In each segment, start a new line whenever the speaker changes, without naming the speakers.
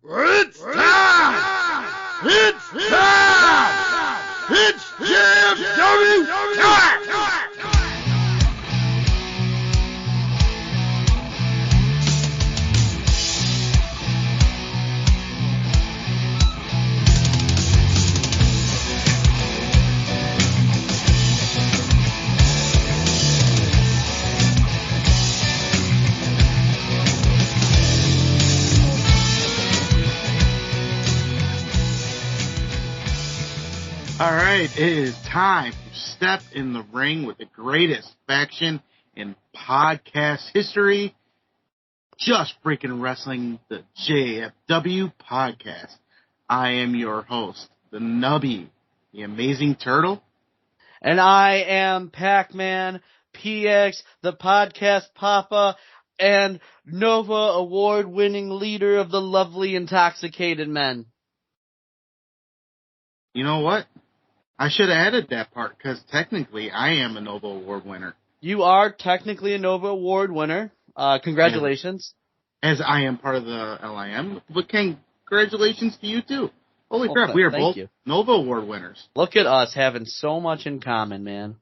It's time! It's time! It's JFW time!
All right, it is time to step in the ring with the greatest faction in podcast history. Just freaking wrestling, the JFW Podcast. I am your host, the Nubby, the amazing turtle.
And I am Pacman PX, the podcast papa, and Nova award-winning leader of the lovely intoxicated men.
You know what? I should have added that part, because technically I am a Nova Award winner.
You are technically a Nova Award winner. Congratulations.
As I am part of the LIM, but congratulations to you, too. Holy crap, we are both Nova Award winners.
Look at us having so much in common, man.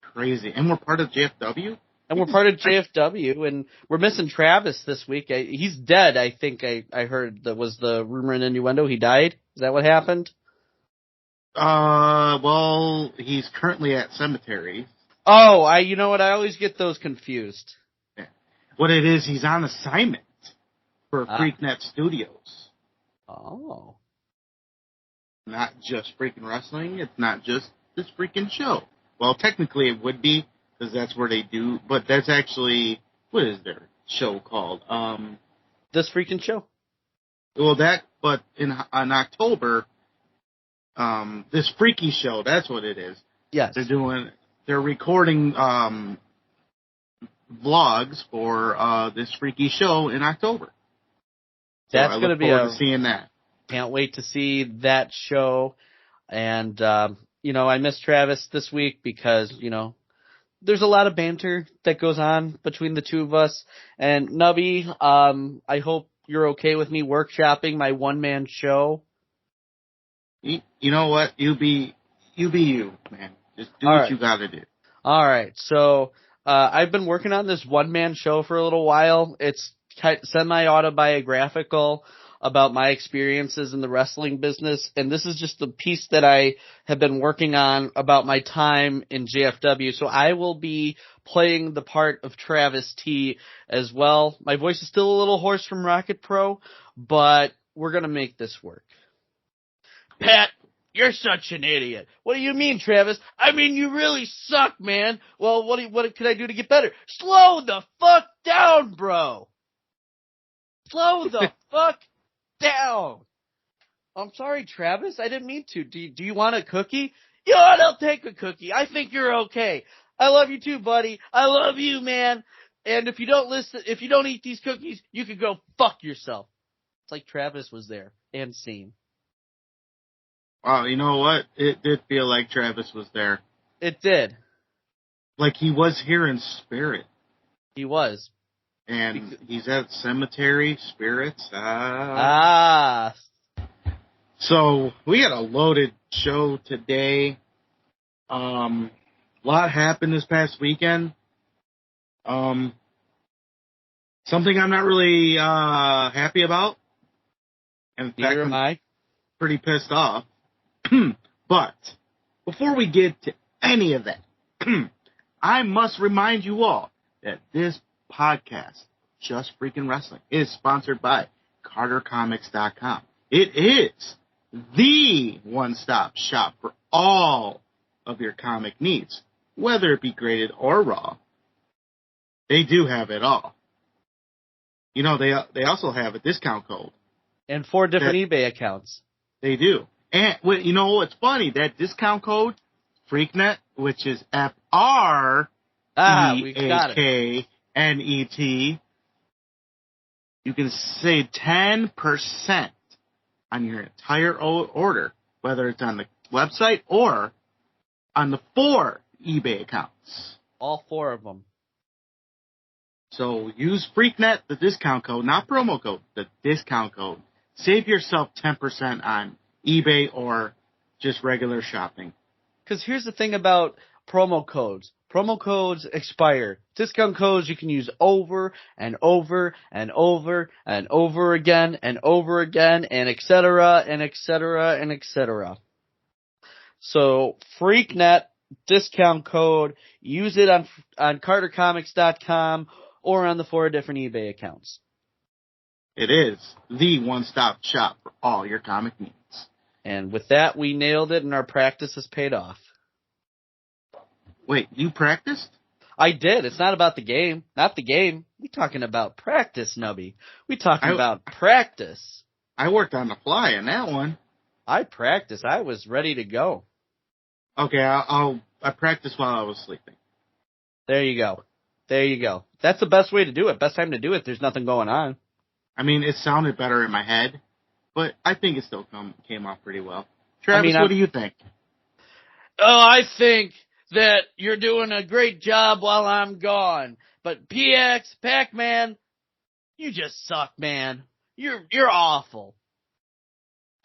Crazy. And we're part of JFW?
And we're part of JFW, and we're missing Travis this week. He's dead, I think I heard. That was the rumor and innuendo. He died? Is that what happened?
Well, he's currently at cemetery.
Oh, you know what? I always get those confused.
Yeah. What it is, he's on assignment for FreakNet Studios.
Oh.
Not just freaking wrestling. It's not just this freaking show. Well, technically it would be, because that's where they do, but that's actually, what is their show called?
This freaking show.
Well, but in October, this freaky show, that's what it is.
Yes.
They're recording, vlogs for, this freaky show in October.
That's going to be
seeing that.
Can't wait to see that show. And, I miss Travis this week because, there's a lot of banter that goes on between the two of us. And Nubby, I hope you're okay with me workshopping my one-man show.
You know what? You be you, man. Just do what you gotta do.
All right. So, I've been working on this one-man show for a little while. It's semi-autobiographical about my experiences in the wrestling business. And this is just the piece that I have been working on about my time in JFW. So I will be playing the part of Tavis-T as well. My voice is still a little hoarse from ARWPro, but we're going to make this work. Pat, you're such an idiot. What do you mean, Travis? I mean, you really suck, man. Well, what could I do to get better? Slow the fuck down, bro. Slow the fuck down. I'm sorry, Travis. I didn't mean to. Do you want a cookie? You know what? I'll take a cookie. I think you're okay. I love you too, buddy. I love you, man. And if you don't eat these cookies, you can go fuck yourself. It's like Travis was there and seen.
Wow, you know what? It did feel like Travis was there.
It did. Like
he was here in spirit.
He was.
And he's at cemetery, spirits. So, we had a loaded show today. A lot happened this past weekend. Something I'm not really happy about. In fact,
neither am I.
Pretty pissed off. But before we get to any of that, I must remind you all that this podcast, Just Freaking Wrestling, is sponsored by CarterComics.com. It is the one-stop shop for all of your comic needs, whether it be graded or raw. They do have it all. They also have a discount code.
And 4 different eBay accounts.
They do. And you know what's funny? That discount code, FreakNet, which is FREAKNET, you can save 10% on your entire order, whether it's on the website or on the 4 eBay accounts.
All 4 of them.
So use FreakNet, the discount code, not promo code, the discount code. save yourself 10% on eBay or just regular shopping.
Because here's the thing about promo codes. Promo codes expire. Discount codes you can use over and over and over and over again and over again and et cetera and et cetera and et cetera. So FreakNet discount code, use it on CarterComics.com or on the 4 different eBay accounts.
It is the one-stop shop for all your comic needs.
And with that, we nailed it, and our practice has paid off.
Wait, you practiced?
I did. It's not about the game. Not the game. We're talking about practice, Nubby. We're talking about practice.
I worked on the fly on that one.
I practiced. I was ready to go.
Okay, I practiced while I was sleeping.
There you go. There you go. That's the best way to do it. Best time to do it. There's nothing going on.
I mean, it sounded better in my head, but I think it still came off pretty well. Travis, what do you think?
Oh, I think that you're doing a great job while I'm gone. But PX, Pacman, you just suck, man. You're awful.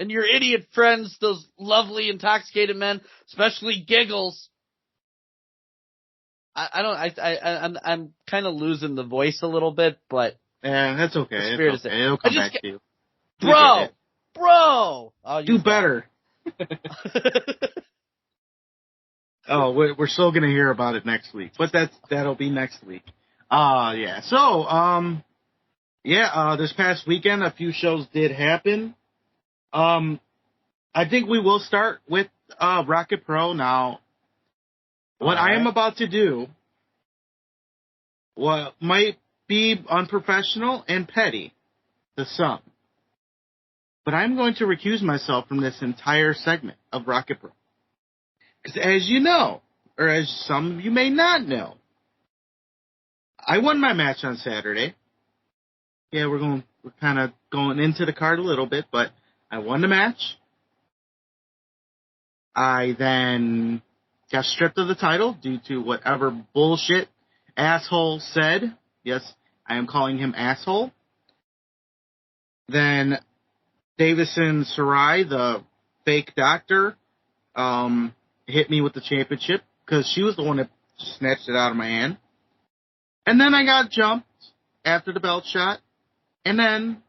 And your idiot friends, those lovely intoxicated men, especially Giggles. I'm kind of losing the voice a little bit, but
yeah, that's okay. It's okay. It'll come back to you.
Bro.
Do better. Oh, we're still gonna hear about it next week, but that'll be next week. Yeah. So, this past weekend, a few shows did happen. I think we will start with ARWPro now. What I am about to do, what might be unprofessional and petty to some, but I'm going to recuse myself from this entire segment of ARWPro. Because as you know, or as some of you may not know, I won my match on Saturday. Yeah, we're kind of going into the card a little bit, but I won the match. I then got stripped of the title due to whatever bullshit asshole said. Yes, I am calling him asshole. Then Davison Sarai, the fake doctor, hit me with the championship because she was the one that snatched it out of my hand. And then I got jumped after the belt shot. And then,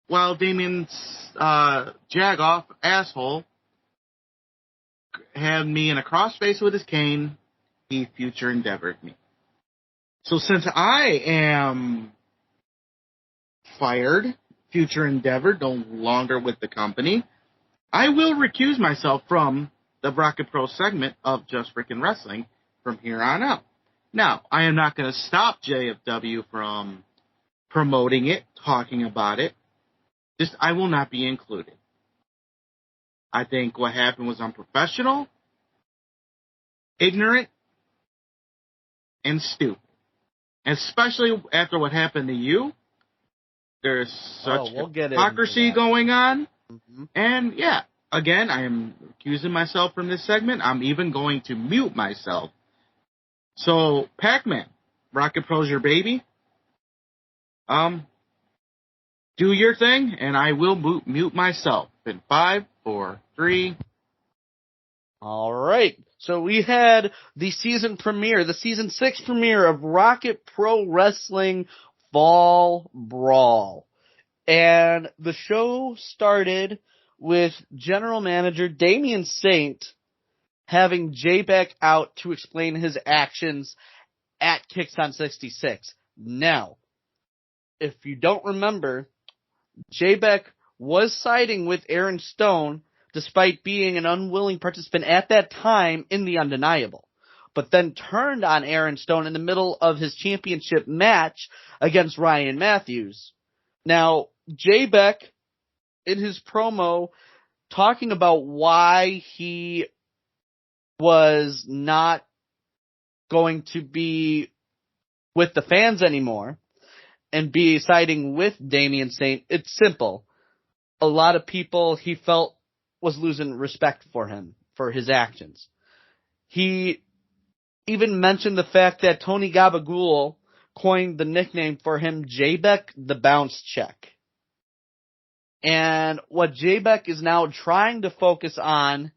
while Damien's Jagoff asshole had me in a crossface with his cane, he future endeavored me. So since I am fired, future endeavored, no longer with the company, I will recuse myself from the ARWPro segment of Just Freaking Wrestling from here on out. Now, I am not going to stop JFW from promoting it, talking about it. Just, I will not be included. I think what happened was unprofessional, ignorant, and stupid. Especially after what happened to you. There's such hypocrisy going on. Mm-hmm. And yeah, again, I am accusing myself from this segment. I'm even going to mute myself. So, Pacman, ARWPro's your baby. Do your thing, and I will mute myself in 5, 4, 3.
All right. So we had the season premiere, the season 6 premiere of Rocket Pro Wrestling Fall Brawl. And the show started with general manager Damien Saint having J-Beck out to explain his actions at Kicks on 66. Now, if you don't remember, J-Beck was siding with Aaron Stone despite being an unwilling participant at that time in the Undeniable, but then turned on Aaron Stone in the middle of his championship match against Ryan Matthews. Now, J-Beck, in his promo, talking about why he was not going to be with the fans anymore and be siding with Damien Saint, it's simple. A lot of people he felt was losing respect for him, for his actions. He even mentioned the fact that Tony Gabagool coined the nickname for him, J-Beck the Bounce Check. And what J-Beck is now trying to focus on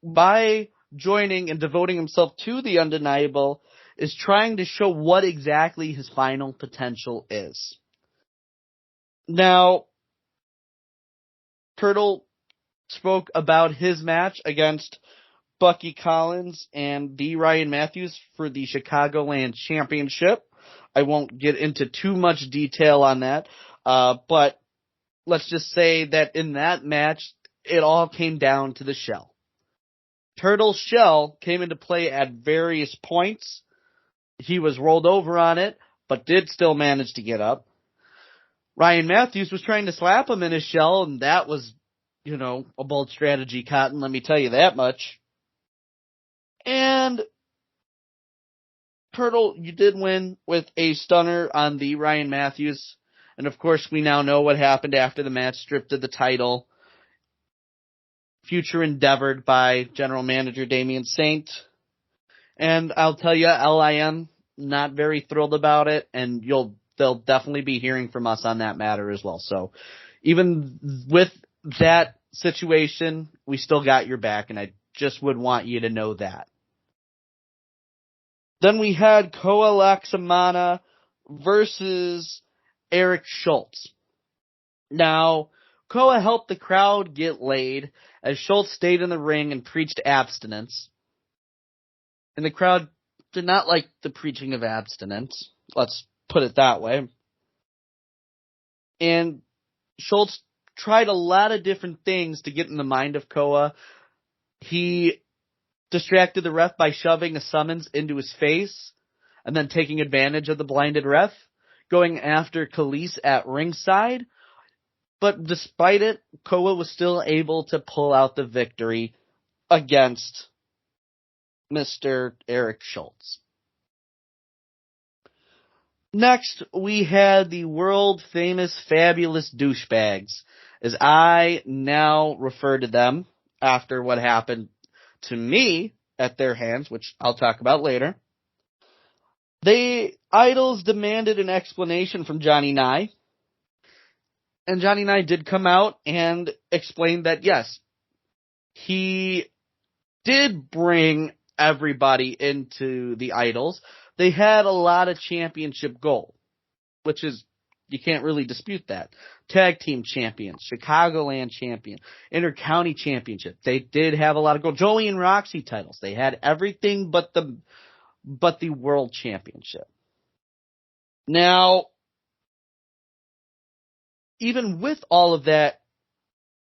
by joining and devoting himself to the Undeniable is trying to show what exactly his final potential is. Now, Turtle spoke about his match against Bucky Collins and D. Ryan Matthews for the Chicagoland Championship. I won't get into too much detail on that, but let's just say that in that match, it all came down to the shell. Turtle's shell came into play at various points. He was rolled over on it, but did still manage to get up. Ryan Matthews was trying to slap him in his shell, and that was, a bold strategy, Cotton, let me tell you that much. And Turtle, you did win with a stunner on the Ryan Matthews. And of course, we now know what happened after the match, stripped of the title. Future endeavored by General Manager Damian Saint. And I'll tell you, LIM, not very thrilled about it, and they'll definitely be hearing from us on that matter as well. So even with that situation, we still got your back, and I just would want you to know that. Then we had Koa Laxamana versus Eric Schultz. Now, Koa helped the crowd get laid as Schultz stayed in the ring and preached abstinence. And the crowd did not like the preaching of abstinence. Let's put it that way. And Schultz tried a lot of different things to get in the mind of Koa. He distracted the ref by shoving a summons into his face and then taking advantage of the blinded ref, going after Khalees at ringside. But despite it, Koa was still able to pull out the victory against Mr. Eric Schultz. Next, we had the world-famous fabulous douchebags, as I now refer to them after what happened to me at their hands, which I'll talk about later. The Idols demanded an explanation from Johnny Nye. And Johnny Nye did come out and explain that, yes, he did bring everybody into the Idols. They had a lot of championship gold, which is, you can't really dispute that. Tag team champions, Chicagoland champion, Intercounty championship. They did have a lot of gold. Joey and Roxy titles. They had everything but the world championship. Now, even with all of that,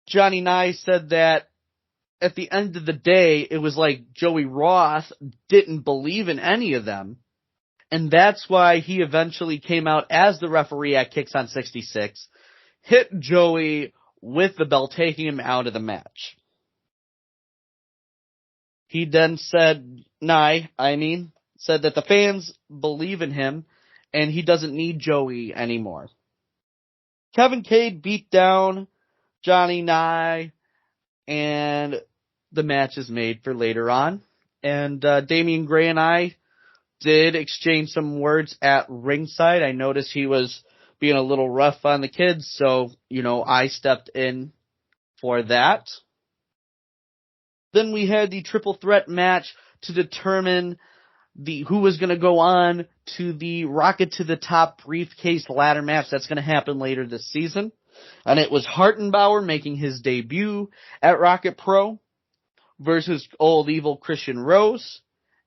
Johnny Nye said that at the end of the day, it was like Joey Roth didn't believe in any of them. And that's why he eventually came out as the referee at Kicks on 66, hit Joey with the bell, taking him out of the match. He then said that the fans believe in him and he doesn't need Joey anymore. Kevin Cade beat down Johnny Nye, and the match is made for later on. And Damian Gray and I did exchange some words at ringside. I noticed he was being a little rough on the kids, so, I stepped in for that. Then we had the triple threat match to determine who was going to go on to the Rocket to the Top briefcase ladder match. That's going to happen later this season. And it was Hartenbauer making his debut at ARWPro versus Old Evil Christian Rose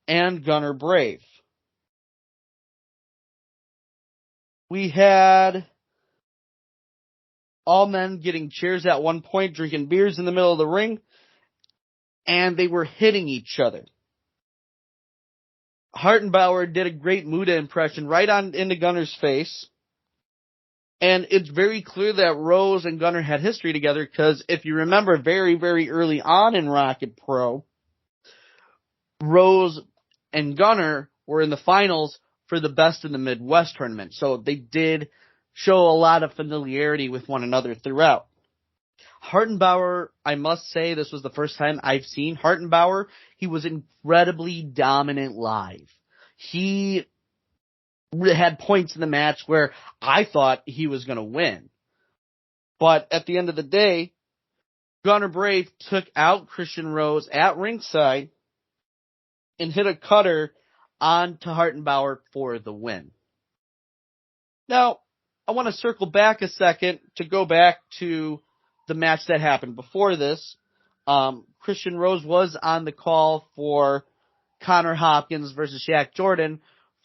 and Gunner Brave. We had all men getting cheers at one point, drinking beers in the middle of the ring, and they were hitting each other. Hartenbauer did a great Muda impression right on into Gunner's face. And it's very clear that Rose and Gunner had history together, because if you remember very, very early on in ARWPro, Rose and Gunner were in the finals for the Best in the Midwest tournament. So they did show a lot of familiarity with one another throughout. Hartenbauer, I must say, this was the first time I've seen Hartenbauer. He was incredibly dominant live. He had points in the match where I thought he was going to win. But at the end of the day, Gunner Brave took out Christian Rose at ringside and hit a cutter onto Hartenbauer for the win. Now, I want to circle back a second to go back to the match that happened before this. Christian Rose was on the call for Connor Hopkins versus Shaq Jordan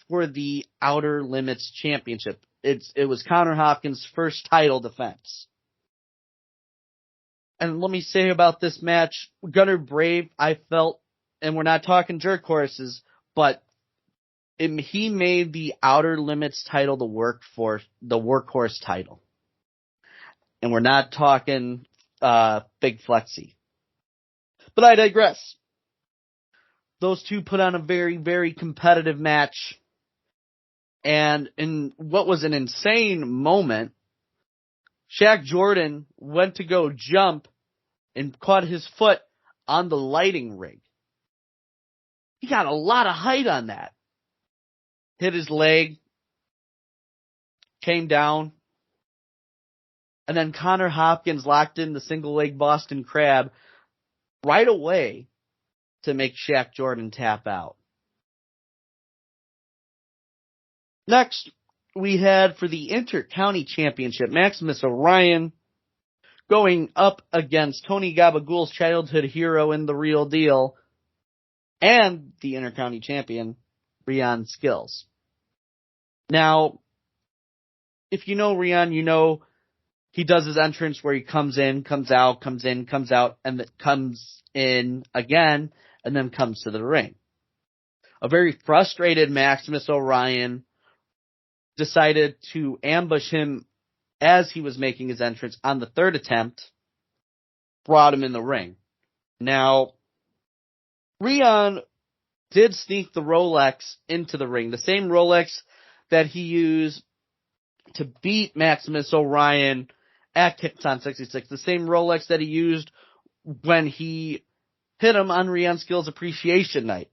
for the Outer Limits Championship. It was Connor Hopkins' first title defense. And let me say about this match, Gunner Brave, I felt, and we're not talking jerk horses, but he made the Outer Limits title the workhorse title. And we're not talking Big Flexi. But I digress. Those two put on a very, very competitive match. And in what was an insane moment, Shaq Jordan went to go jump and caught his foot on the lighting rig. He got a lot of height on that. Hit his leg, came down, and then Connor Hopkins locked in the single leg Boston Crab right away to make Shaq Jordan tap out. Next, we had for the Inter-County Championship, Maximus Orion going up against Tony Gabagool's childhood hero in The Real Deal and the Inter-County Champion, Rian Skills. Now, if you know Rian, you know he does his entrance where he comes in, comes out, comes in, comes out, and then comes in again, and then comes to the ring. A very frustrated Maximus Orion decided to ambush him as he was making his entrance on the third attempt, brought him in the ring. Now, Rian did sneak the Rolex into the ring, the same Rolex that he used to beat Maximus Orion at Kickton 66, the same Rolex that he used when he hit him on Rian Skills Appreciation Night.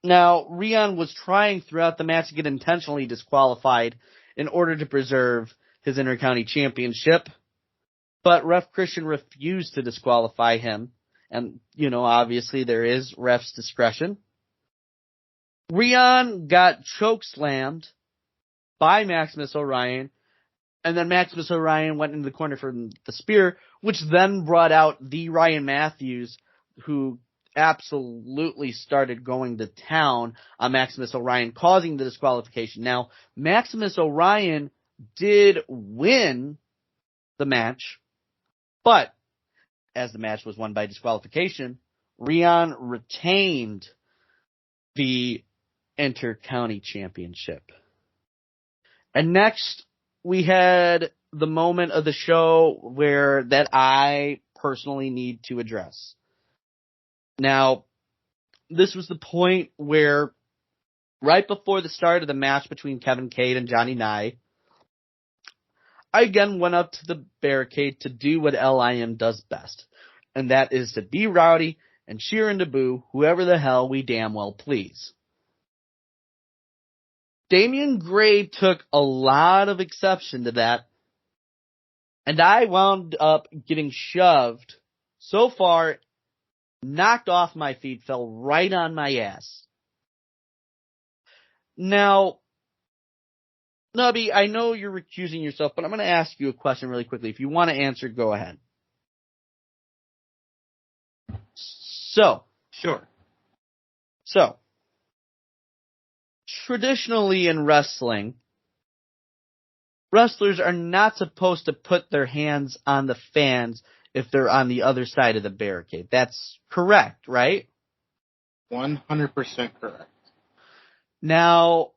Now, Rian was trying throughout the match to get intentionally disqualified in order to preserve his Inter-County Championship, but Ref Christian refused to disqualify him, and, obviously there is ref's discretion. Rian got chokeslammed by Maximus Orion, and then Maximus Orion went into the corner for the spear, which then brought out the Ryan Matthews, who absolutely started going to town on Maximus Orion, causing the disqualification. Now, Maximus Orion did win the match, but as the match was won by disqualification, Rian retained the Inter-County Championship. And next, we had the moment of the show that I personally need to address. Now, this was the point where, right before the start of the match between Kevin Cade and Johnny Nye, I again went up to the barricade to do what LIM does best, and that is to be rowdy and cheer and to boo whoever the hell we damn well please. Damian Gray took a lot of exception to that, and I wound up getting shoved so far, knocked off my feet, fell right on my ass. Now, Nubby, I know you're recusing yourself, but I'm going to ask you a question really quickly. If you want to answer, go ahead.
Sure.
Traditionally in wrestling, wrestlers are not supposed to put their hands on the fans if they're on the other side of the barricade. That's correct, right?
100% correct.
Now,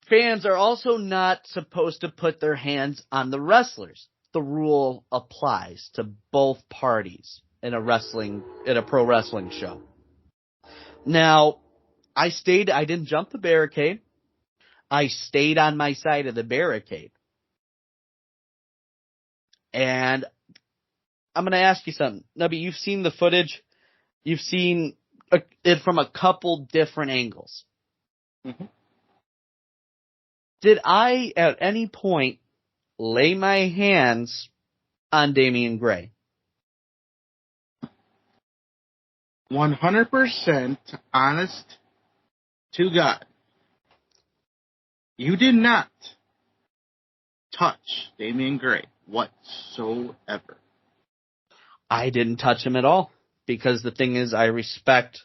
fans are also not supposed to put their hands on the wrestlers. The rule applies to both parties in a pro wrestling show. Now, I didn't jump the barricade. I stayed on my side of the barricade. And I'm going to ask you something. Nubby, you've seen the footage. You've seen it from a couple different angles.
Mm-hmm.
Did I, at any point, lay my hands on Damian Gray.
100% honest to God. You did not touch Damian Gray whatsoever.
I didn't touch him at all because the thing is I respect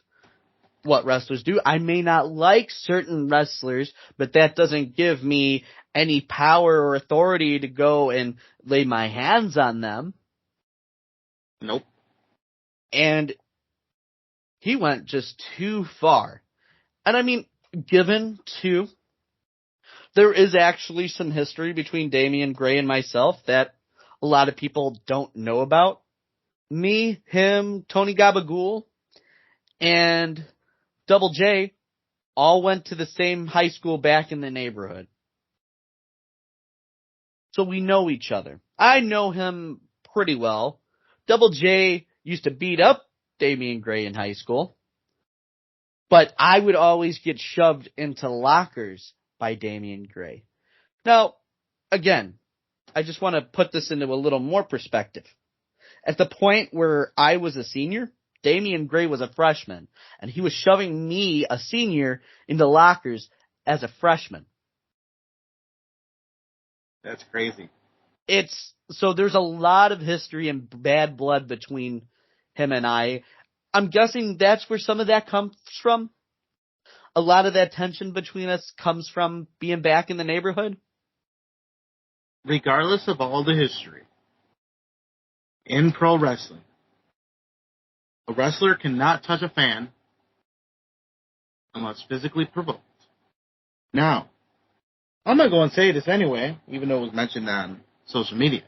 what wrestlers do. I may not like certain wrestlers, but that doesn't give me any power or authority to go and lay my hands on them.
Nope.
And he went just too far. And I mean, given too, there is actually some history between Damian Gray and myself that a lot of people don't know about. Me, him, Tony Gabagool, and Double J all went to the same high school back in the neighborhood. So we know each other. I know him pretty well. Double J used to beat up Damian Gray in high school. But I would always get shoved into lockers by Damian Gray. Now, again, I just want to put this into a little more perspective. At the point where I was a senior, Damian Gray was a freshman, and he was shoving me, a senior, into lockers as a freshman.
That's crazy.
So there's a lot of history and bad blood between him and I. I'm guessing that's where some of that comes from. A lot of that tension between us comes from being back in the neighborhood.
Regardless of all the history in pro wrestling, a wrestler cannot touch a fan unless physically provoked. Now, I'm going to go and say this anyway, even though it was mentioned on social media.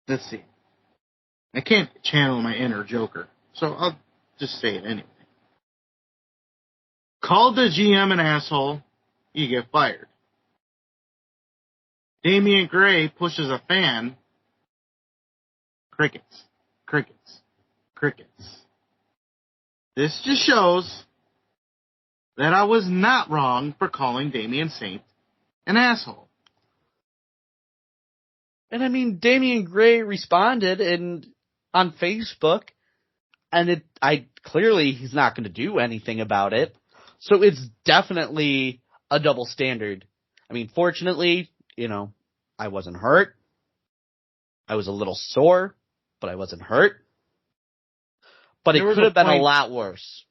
Let's see. I can't channel my inner Joker, so I'll just say it anyway. Call the GM an asshole, you get fired. Damian Gray pushes a fan, crickets, crickets, crickets. This just shows that I was not wrong for calling Damian Saint an asshole.
And I mean, Damian Gray responded on Facebook, and clearly he's not going to do anything about it. So it's definitely a double standard. I mean, fortunately, I wasn't hurt. I was a little sore, but I wasn't hurt. But it could have been a lot worse.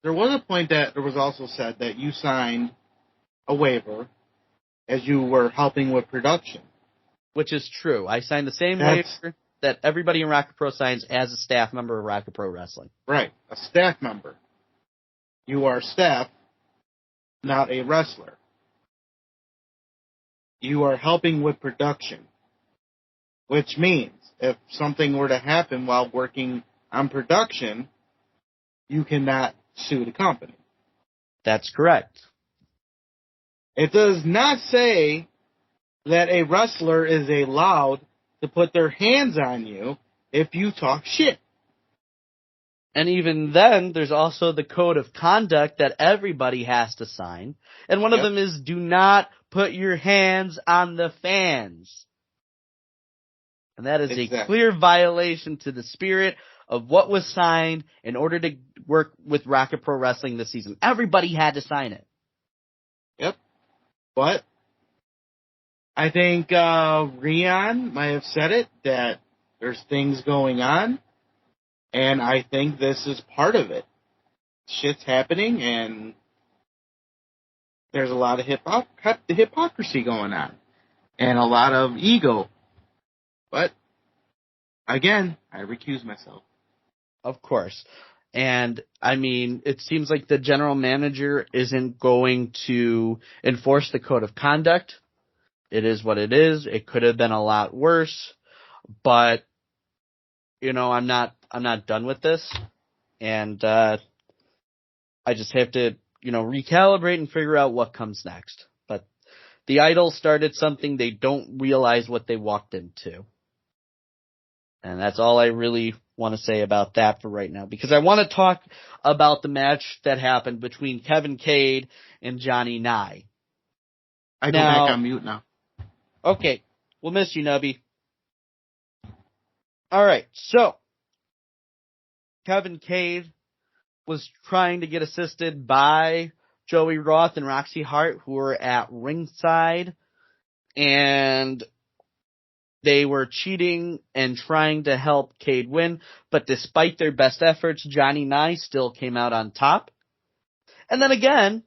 There was a point that there was also said that you signed a waiver as you were helping with production.
Which is true. I signed the same waiver that everybody in ARWPro signs as a staff member of ARWPro Wrestling.
Right, a staff member. You are staff, not a wrestler. You are helping with production, which means if something were to happen while working on production, you cannot sue the company.
That's correct.
It does not say that a wrestler is allowed to put their hands on you if you talk shit.
And even then, there's also the code of conduct that everybody has to sign. And one of them is do not put your hands on the fans. And that is a clear violation to the spirit of what was signed in order to work with ARWPro Wrestling this season. Everybody had to sign it.
Yep. But I think Rion might have said it, that there's things going on. And I think this is part of it. Shit's happening, and there's a lot of hypocrisy going on. And a lot of ego. But, again, I recuse myself.
Of course. And, I mean, it seems like the general manager isn't going to enforce the code of conduct. It is what it is. It could have been a lot worse. But, I'm not done with this. And I just have to, recalibrate and figure out what comes next. But the Idol started something they don't realize what they walked into. And that's all I really want to say about that for right now. Because I want to talk about the match that happened between Kevin Cade and Johnny Nye.
I go back on mute now.
Okay. We'll miss you, Nubby. All right. So, Kevin Cade was trying to get assisted by Joey Roth and Roxy Hart, who were at ringside, and they were cheating and trying to help Cade win, but despite their best efforts, Johnny Nye still came out on top. And then again,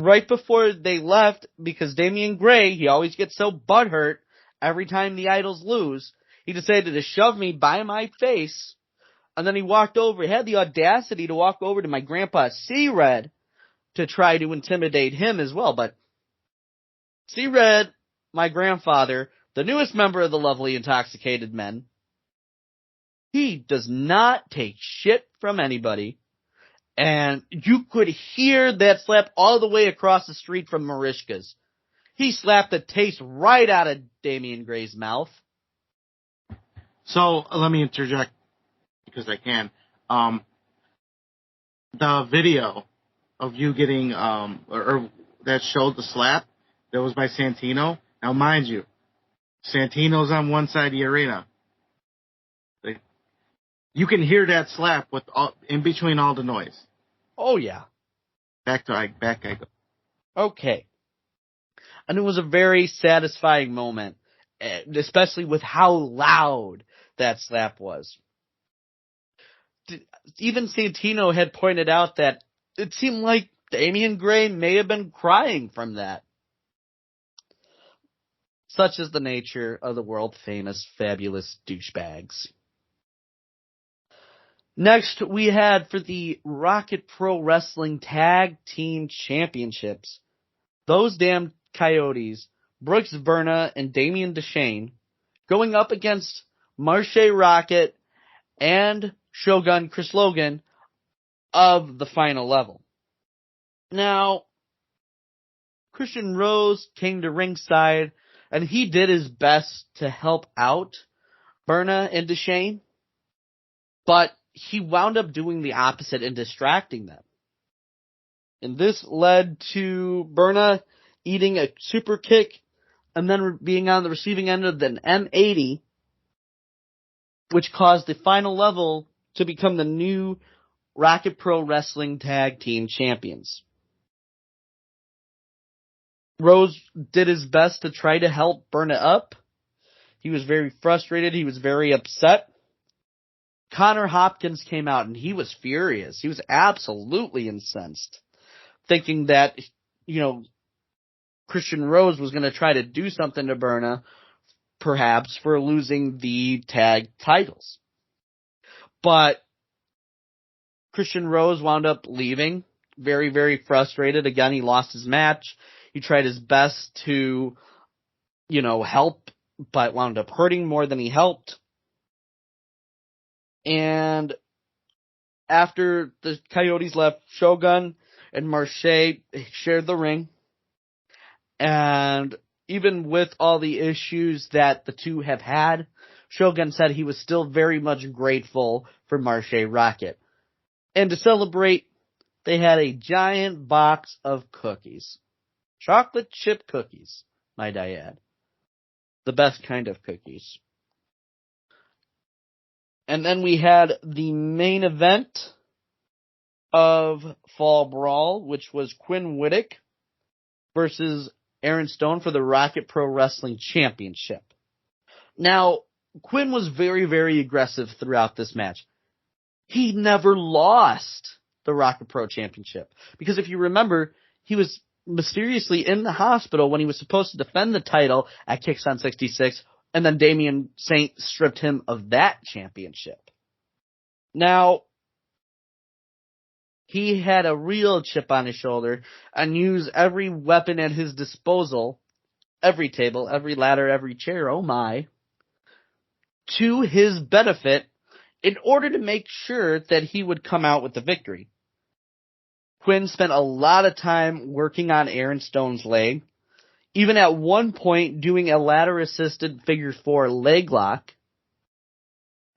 right before they left, because Damian Gray, he always gets so butthurt every time the Idols lose, he decided to shove me by my face, and then he walked over, he had the audacity to walk over to my grandpa C-Red to try to intimidate him as well, but C-Red, my grandfather, the newest member of the Lovely Intoxicated Men, he does not take shit from anybody. And you could hear that slap all the way across the street from Marishka's. He slapped the taste right out of Damian Gray's mouth.
So, let me interject, because I can. The video of you getting, or that showed the slap, that was by Santino. Now, mind you, Santino's on one side of the arena. You can hear that slap with in between all the noise.
Oh, yeah.
Back I go.
Okay. And it was a very satisfying moment, especially with how loud that slap was. Even Santino had pointed out that it seemed like Damian Gray may have been crying from that. Such is the nature of the world-famous, fabulous douchebags. Next, we had for the Rocket Pro Wrestling Tag Team Championships, those damn Coyotes, Brooks Berna and Damian DeShane, going up against Marshe Rocket and Shogun Chris Logan of the final level. Now, Christian Rose came to ringside, and he did his best to help out Berna and DeShane, but he wound up doing the opposite and distracting them. And this led to Berna eating a super kick and then being on the receiving end of an M80, which caused the final level to become the new Rocket Pro Wrestling Tag Team Champions. Rose did his best to try to help Berna up. He was very frustrated. He was very upset. Connor Hopkins came out and he was furious. He was absolutely incensed, thinking that, Christian Rose was going to try to do something to Berna, perhaps for losing the tag titles. But Christian Rose wound up leaving, very, very frustrated. Again, he lost his match. He tried his best to, help, but wound up hurting more than he helped. And after the Coyotes left, Shogun and Marshe shared the ring. And even with all the issues that the two have had, Shogun said he was still very much grateful for Marshe Rocket. And to celebrate, they had a giant box of cookies. Chocolate chip cookies, might I add. The best kind of cookies. And then we had the main event of Fall Brawl, which was Quinn Whittick versus Aaron Stone for the Rocket Pro Wrestling Championship. Now, Quinn was very, very aggressive throughout this match. He never lost the Rocket Pro Championship. Because if you remember, he was mysteriously in the hospital when he was supposed to defend the title at Kicks on 66, and then Damian Saint stripped him of that championship. Now, he had a real chip on his shoulder and used every weapon at his disposal, every table, every ladder, every chair, oh my, to his benefit in order to make sure that he would come out with the victory. Quinn spent a lot of time working on Aaron Stone's leg, even at one point doing a ladder-assisted figure 4 leg lock,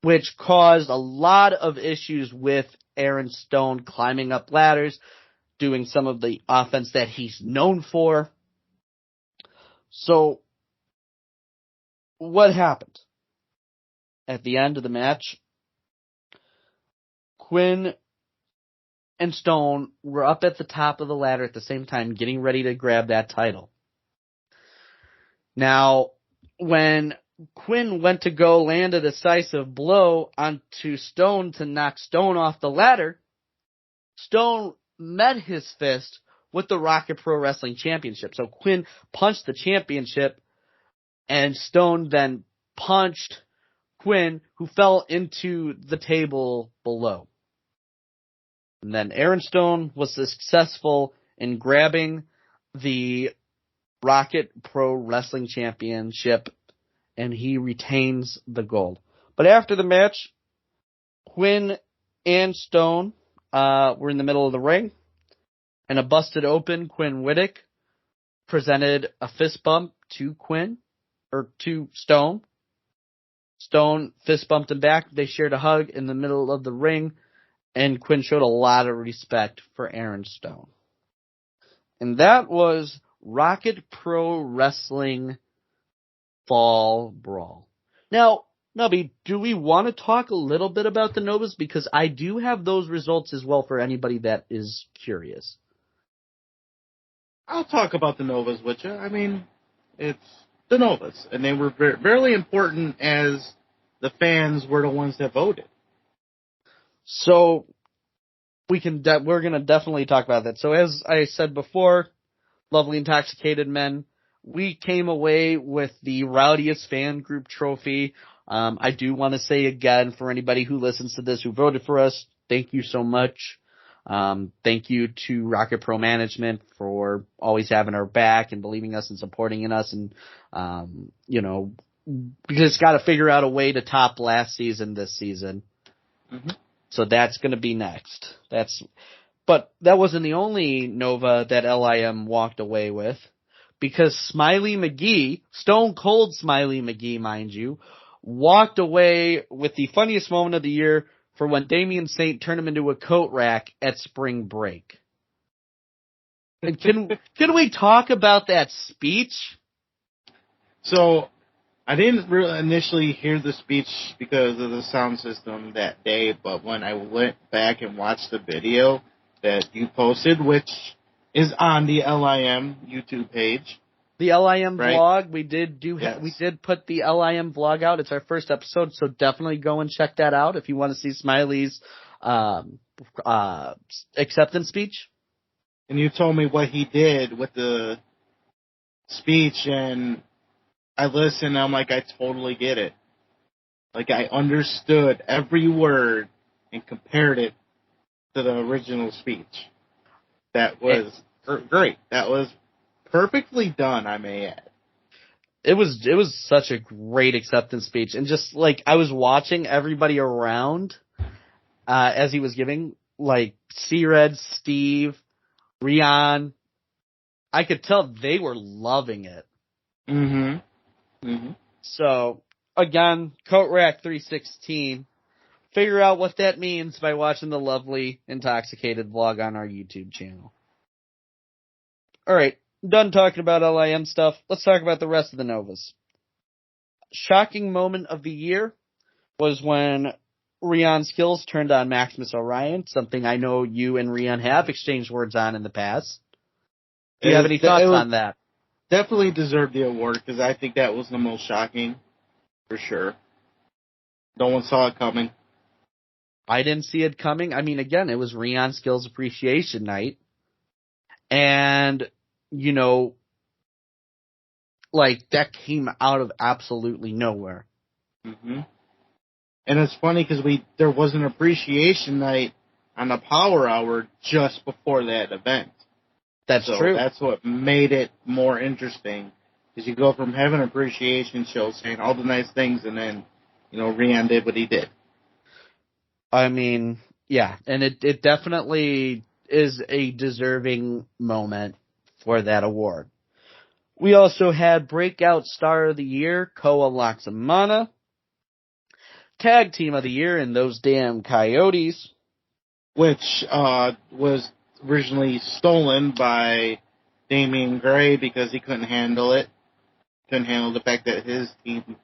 which caused a lot of issues with Aaron Stone climbing up ladders, doing some of the offense that he's known for. So, what happened? At the end of the match, Quinn and Stone were up at the top of the ladder at the same time, getting ready to grab that title. Now, when Quinn went to go land a decisive blow onto Stone to knock Stone off the ladder, Stone met his fist with the Rocket Pro Wrestling Championship. So Quinn punched the championship, and Stone then punched Quinn, who fell into the table below. And then Aaron Stone was successful in grabbing the Rocket Pro Wrestling Championship, and he retains the gold. But after the match, Quinn and Stone were in the middle of the ring, and a busted open Quinn Whittick presented a fist bump to Stone. Stone fist bumped him back. They shared a hug in the middle of the ring, and Quinn showed a lot of respect for Aaron Stone. And that was Rocket Pro Wrestling Fall Brawl. Now, Nubby, do we want to talk a little bit about the Novas? Because I do have those results as well for anybody that is curious.
I'll talk about the Novas with you. I mean, it's the Novas, and they were very important as the fans were the ones that voted.
So we're going to definitely talk about that. So as I said before, Lovely Intoxicated Men, we came away with the Rowdiest Fan Group trophy. I do want to say again, for anybody who listens to this who voted for us, thank you so much. Thank you to Rocket Pro Management for always having our back and believing us and supporting in us. And, we just got to figure out a way to top last season this season. Mm-hmm. So that's going to be next. But that wasn't the only Nova that LIM walked away with, because Smiley McGee, Stone Cold Smiley McGee, mind you, walked away with the funniest moment of the year for when Damian Saint turned him into a coat rack at spring break. And can we talk about that speech?
So, I didn't really initially hear the speech because of the sound system that day, but when I went back and watched the video that you posted, which is on the LIM YouTube page.
The LIM
right?
vlog, we did put the LIM vlog out. It's our first episode, so definitely go and check that out if you want to see Smiley's acceptance speech.
And you told me what he did with the speech, and I listened, and I'm like, I totally get it. Like, I understood every word and compared it to the original speech. That was great. That was perfectly done, I may add.
It was such a great acceptance speech. And just, like, I was watching everybody around as he was giving, like, C-Red, Steve, Rion. I could tell they were loving it.
Mm-hmm. Mm-hmm.
So, again, Coat Rack 316. Figure out what that means by watching the Lovely Intoxicated vlog on our YouTube channel. Alright, done talking about LIM stuff. Let's talk about the rest of the Novas. Shocking moment of the year was when Rion Skills turned on Maximus Orion, something I know you and Rion have exchanged words on in the past. Do you have any thoughts on that?
Definitely deserved the award, because I think that was the most shocking, for sure. No one saw it coming.
I didn't see it coming. I mean, again, it was Rion Skills Appreciation Night. And, that came out of absolutely nowhere.
Mm-hmm. And it's funny because there was an appreciation night on the Power Hour just before that event.
That's true.
That's what made it more interesting. Because you go from having an appreciation show saying all the nice things, and then, Rion did what he did.
I mean, yeah, and it definitely is a deserving moment for that award. We also had Breakout Star of the Year, Koa Laksamana. Tag Team of the Year in Those Damn Coyotes.
Which was originally stolen by Damian Gray because he couldn't handle it. couldn't handle the fact that his team.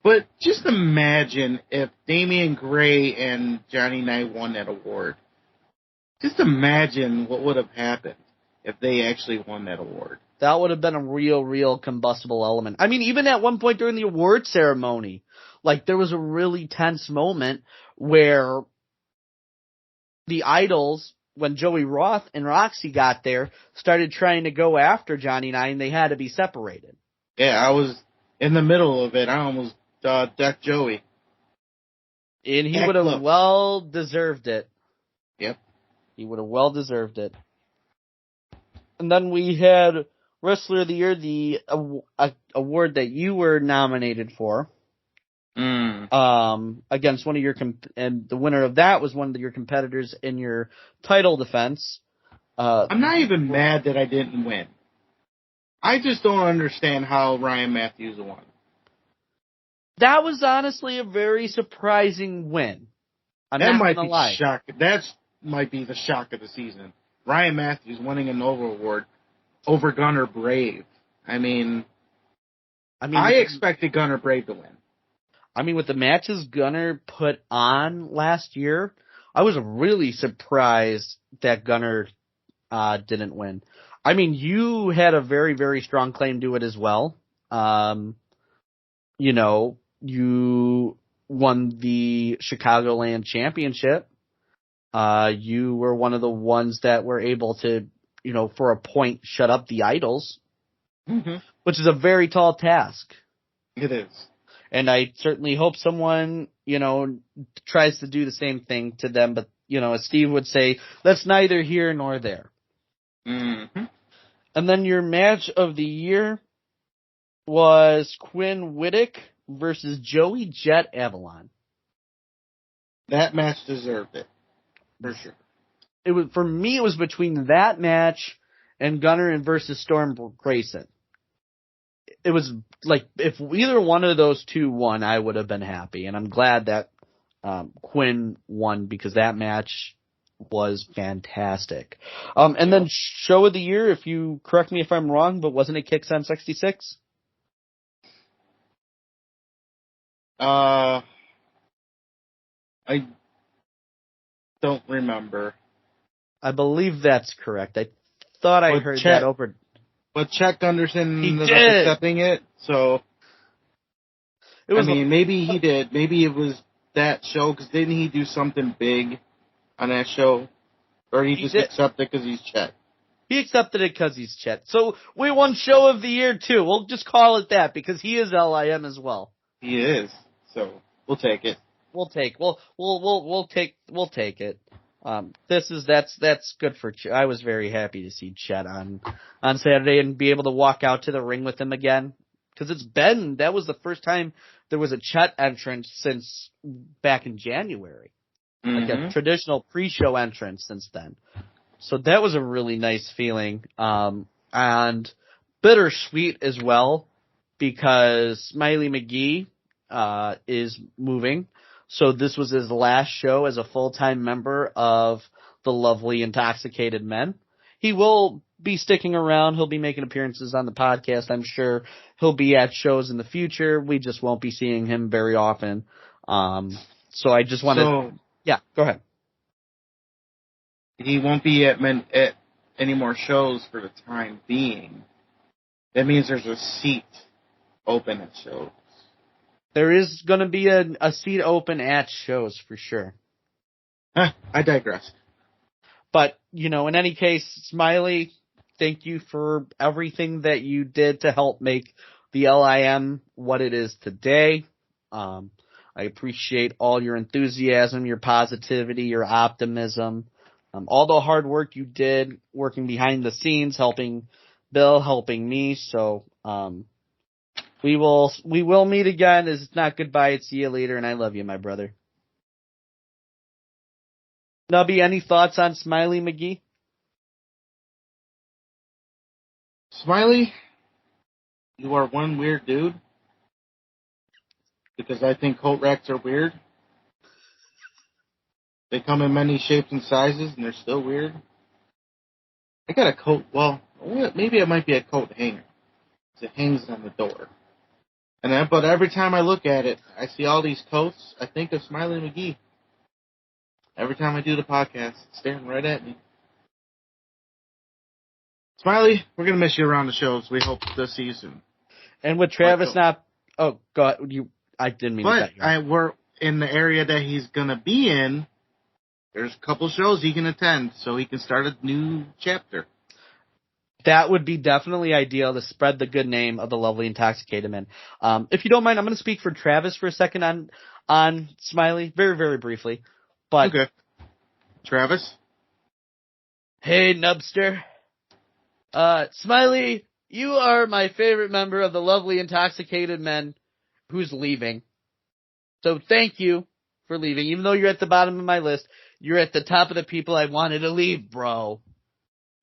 But just imagine if Damian Gray and Johnny Knight won that award. Just imagine what would have happened if they actually won that award.
That would have been a real combustible element. I mean, even at one point during the award ceremony, like, there was a really tense moment where the Idols, when Joey Roth and Roxy got there, started trying to go after Johnny Knight, and they had to be separated.
Yeah, I was in the middle of it. I almost ducked Joey.
And he would have well deserved it.
Yep.
He would have well deserved it. And then we had Wrestler of the Year, the award that you were nominated for. Against one of your and the winner of that was one of your competitors in your title defense.
I'm not even mad that I didn't win. I just don't understand how Ryan Matthews won.
That was honestly a very surprising win.
That might be the shock. That might be the shock of the season. Ryan Matthews winning a Nova Award over Gunnar Brave. I mean, I expected Gunnar Brave to win.
I mean, with the matches Gunnar put on last year, I was really surprised that Gunnar didn't win. I mean, you had a very strong claim to it as well. You know, you won the Chicagoland Championship. You were one of the ones that were able to, you know, for a point, shut up the Idols, which is a very tall task.
It is. And
I certainly hope someone, you know, tries to do the same thing to them. But, you know, as Steve would say, that's neither here nor there.
Mm-hmm.
And then your match of the year was Quinn Whittick versus Joey Jet Avalon.
That match deserved it, for sure.
It was, for me, it was between that match and Gunnar versus Storm Grayson. It was like, if either one of those two won, I would have been happy. And I'm glad that Quinn won, because that match was fantastic. And then show of the year, if you correct me if I'm wrong, but wasn't it Kicksan 66?
I don't remember.
I believe that's correct. I thought I heard that over.
But Chuck Anderson ended up accepting it, so. Maybe he did. Maybe it was that show, because didn't he do something big on that show? Or he just accepted it because he's Chet?
He accepted it because he's Chet. So we won show of the year too. We'll just call it that, because he is LIM as well.
He is. So we'll take it.
We'll take it. That's good for Chet. I was very happy to see Chet on Saturday and be able to walk out to the ring with him again, because that was the first time there was a Chet entrance since back in January, like a traditional pre-show entrance since then. So that was a really nice feeling, and bittersweet as well, because Smiley McGee is moving. So this was his last show as a full-time member of the Lovely Intoxicated Men. He will be sticking around. He'll be making appearances on the podcast, I'm sure. He'll be at shows in the future. We just won't be seeing him very often. So I just wanted... Yeah, go ahead.
He won't be at any more shows for the time being. That means there's a seat open at shows.
There is going to be a seat open at shows for sure.
I digress.
But, you know, in any case, Smiley, thank you for everything that you did to help make the LIM what it is today. I appreciate all your enthusiasm, your positivity, your optimism, all the hard work you did working behind the scenes, helping Bill, helping me. So, we will meet again. It's not goodbye, it's see you later, and I love you, my brother. Nubby, any thoughts on Smiley McGee?
Smiley, you are one weird dude. Because I think coat racks are weird. They come in many shapes and sizes, and they're still weird. I got a coat, well, maybe it might be a coat hanger. It hangs on the door. But every time I look at it, I see all these coats. I think of Smiley McGee. Every time I do the podcast, it's staring right at me. Smiley, we're gonna miss you around the shows. We hope to see you soon.
And with Travis go ahead. I didn't mean to cut you off.
We're in the area that he's gonna be in. There's a couple shows he can attend, so he can start a new chapter.
That would be definitely ideal to spread the good name of the lovely Intoxicated Men. If you don't mind, I'm going to speak for Travis for a second on Smiley, very, very briefly. But
okay. Travis?
Hey, Nubster. Smiley, you are my favorite member of the lovely Intoxicated Men who's leaving. So thank you for leaving. Even though you're at the bottom of my list, you're at the top of the people I wanted to leave, bro.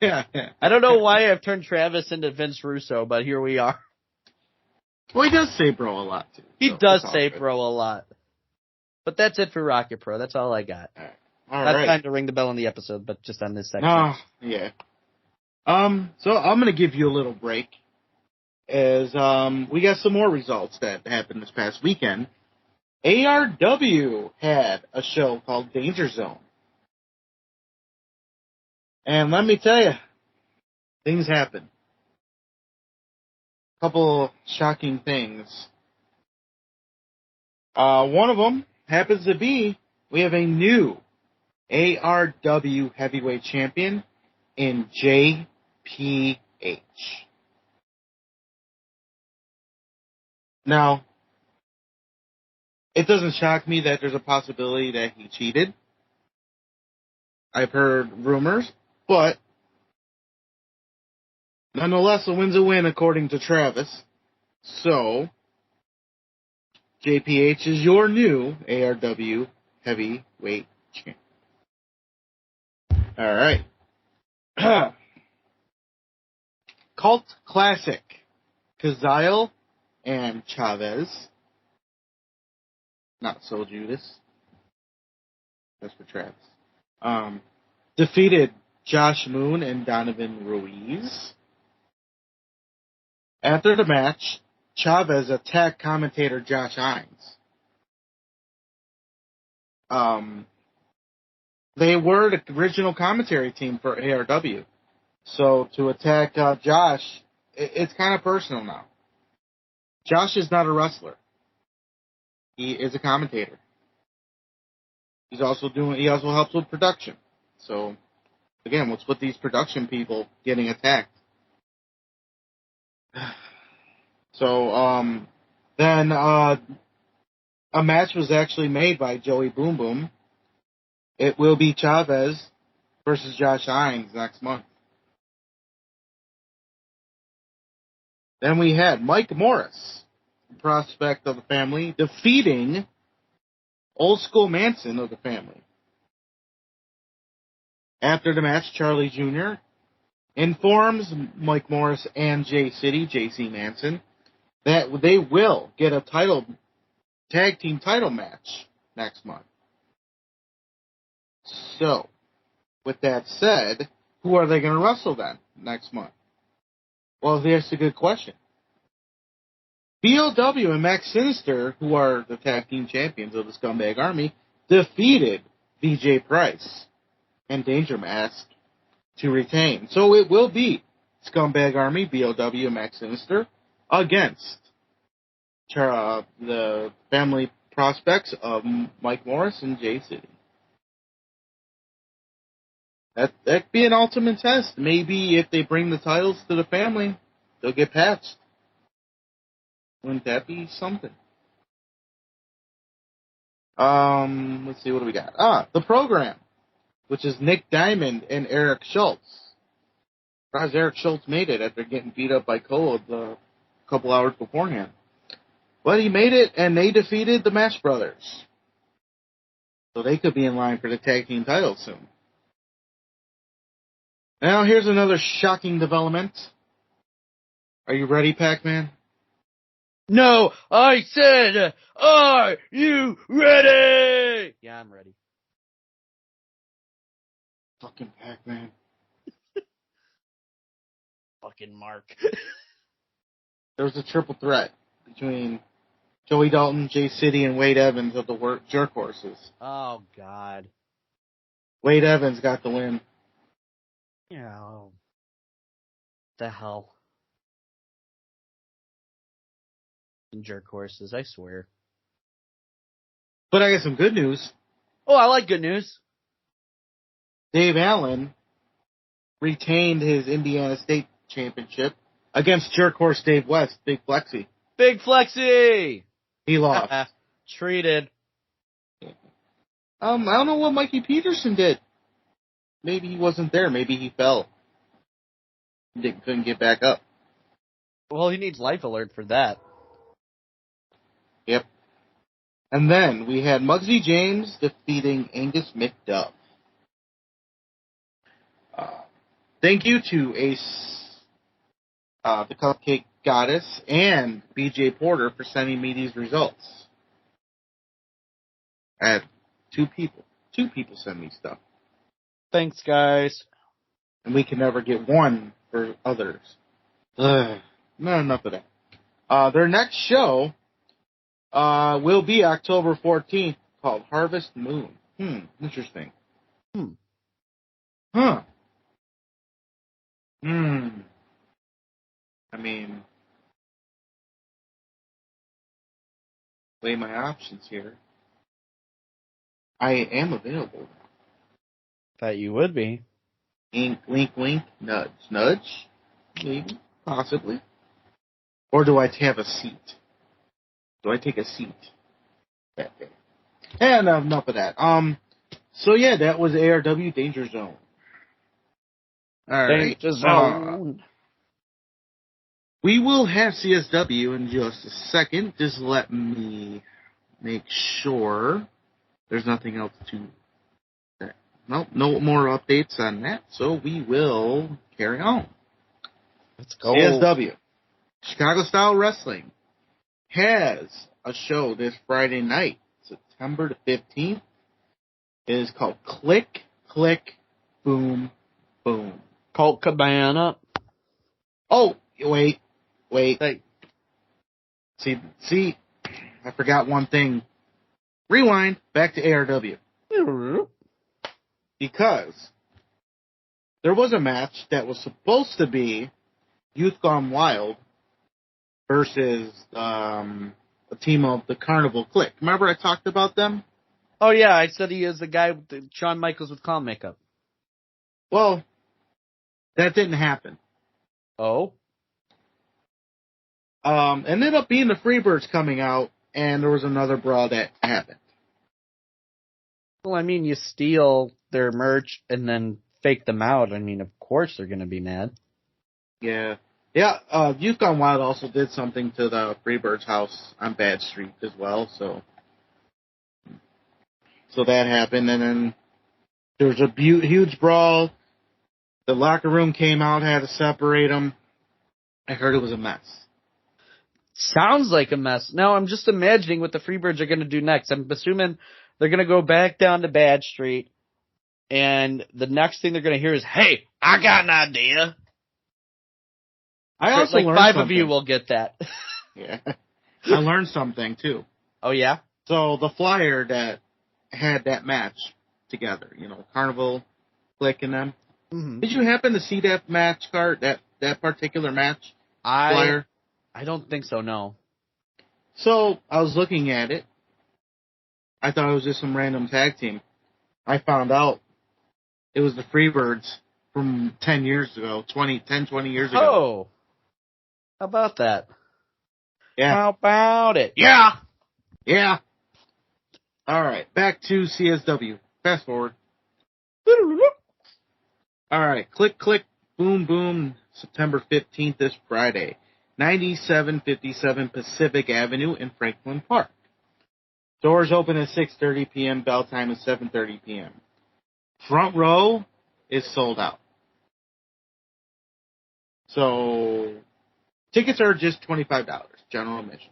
Yeah.
I don't know why I've turned Travis into Vince Russo, but here we are.
Well, he does say bro a lot, too.
He does say bro a lot. But that's it for ARWPro. That's all I got.
All
Not
right.
time to ring the bell in the episode, but just on this section.
Oh, yeah. So I'm going to give you a little break as we got some more results that happened this past weekend. ARW had a show called Danger Zone. And let me tell you, things happen. A couple shocking things. One of them happens to be, we have a new ARW heavyweight champion in JPH. Now, it doesn't shock me that there's a possibility that he cheated. I've heard rumors, but nonetheless, a win's a win according to Travis. So, JPH is your new ARW heavyweight champion. All right. Cult Classic. Kazile and Chavez. Not So Judas. That's for Travis. Defeated Josh Moon and Donovan Ruiz. After the match, Chavez attacked commentator Josh Hines. They were the original commentary team for ARW. So to attack Josh, it's kind of personal now. Josh is not a wrestler. He is a commentator. He also helps with production. So again, what's with these production people getting attacked? So then a match was actually made by Joey Boom Boom. It will be Chavez versus Josh Hines next month. Then we had Mike Morris, prospect of the family, defeating Old School Manson of the family. After the match, Charlie Jr. informs Mike Morris and JC Manson, that they will get a tag team title match next month. So, with that said, who are they going to wrestle then next month? Well, that's a good question. POWW and Max Sinister, who are the tag team champions of the Scumbag Army, defeated VJ Price and Danger Mask to retain. So it will be Scumbag Army, BOW, and Max Sinister against the family prospects of Mike Morris and J City. That'd be an ultimate test. Maybe if they bring the titles to the family, they'll get patched. Wouldn't that be something? Let's see, what do we got? The program, which is Nick Diamond and Eric Schultz. Surprised Eric Schultz made it after getting beat up by Cole a couple hours beforehand. But he made it, and they defeated the Mash Brothers. So they could be in line for the tag team titles soon. Now, here's another shocking development. Are you ready, Pacman?
No, I said, are you ready? Yeah, I'm ready.
Fucking Pacman.
Fucking Mark.
There was a triple threat between Joey Dalton, Jay City, and Wade Evans of the Jerk Horses.
Oh, God.
Wade Evans got the win.
Yeah. The hell. Jerk horses, I swear.
But I got some good news.
Oh, I like good news.
Dave Allen retained his Indiana State championship against Jerk Horse Dave West, Big Flexi.
Big Flexi!
He lost.
Treated.
I don't know what Mikey Peterson did. Maybe he wasn't there. Maybe he fell. Couldn't get back up.
Well, he needs Life Alert for that.
Yep. And then we had Muggsy James defeating Angus McDuff. Thank you to Ace, the Cupcake Goddess, and BJ Porter for sending me these results. I had two people send me stuff.
Thanks, guys.
And we can never get one for others. Not enough of that. Their next show will be October 14th, called Harvest Moon. Interesting. Huh. I mean, weigh my options here. I am available.
Thought you would be.
Wink, wink, nudge, nudge. Maybe, possibly. Or do I have a seat? Do I take a seat that day? And enough of that. So yeah, that was ARW Danger Zone. All right.
Danger Zone.
We will have CSW in just a second. Just let me make sure there's nothing else to. Nope, no more updates on that. So we will carry on.
Let's go.
CSW, Chicago Style Wrestling, has a show this Friday night, September the 15th. It is called Click, Click, Boom, Boom.
Colt Cabana.
Oh, wait.
Hey.
See, I forgot one thing. Rewind, back to ARW. Because there was a match that was supposed to be Youth Gone Wild versus a team of the Carnival Clique. Remember I talked about them?
Oh, yeah, I said he is the guy with Shawn Michaels with clown makeup.
Well, that didn't happen.
Oh?
Ended up being the Freebirds coming out, and there was another brawl that happened.
Well, I mean, you steal their merch and then fake them out. I mean, of course they're going to be mad.
Yeah. Yeah, Youth Gone Wild also did something to the Freebirds house on Bad Street as well, so that happened, and then there was a huge brawl. The locker room came out, had to separate them. I heard it was a mess.
Sounds like a mess. Now, I'm just imagining what the Freebirds are going to do next. I'm assuming they're going to go back down to Bad Street, and the next thing they're going to hear is, "Hey, I got an idea."
I also
like
learned
five
something.
of you will get that.
Yeah. I learned something, too.
Oh, yeah?
So the flyer that had that match together, Carnival, Click, and them.
Mm-hmm.
Did you happen to see that match card, that particular match flyer?
I don't think so, no.
So I was looking at it. I thought it was just some random tag team. I found out it was the Freebirds from 10 years ago, 20 years ago.
Oh. How about that?
Yeah.
How about it? Yeah.
Yeah. All right. Back to CSW. Fast forward. All right. Click, click, boom, boom. September 15th this Friday. 9757 Pacific Avenue in Franklin Park. Doors open at 6:30 p.m. Bell time is 7:30 p.m. Front row is sold out. So tickets are just $25, general admission.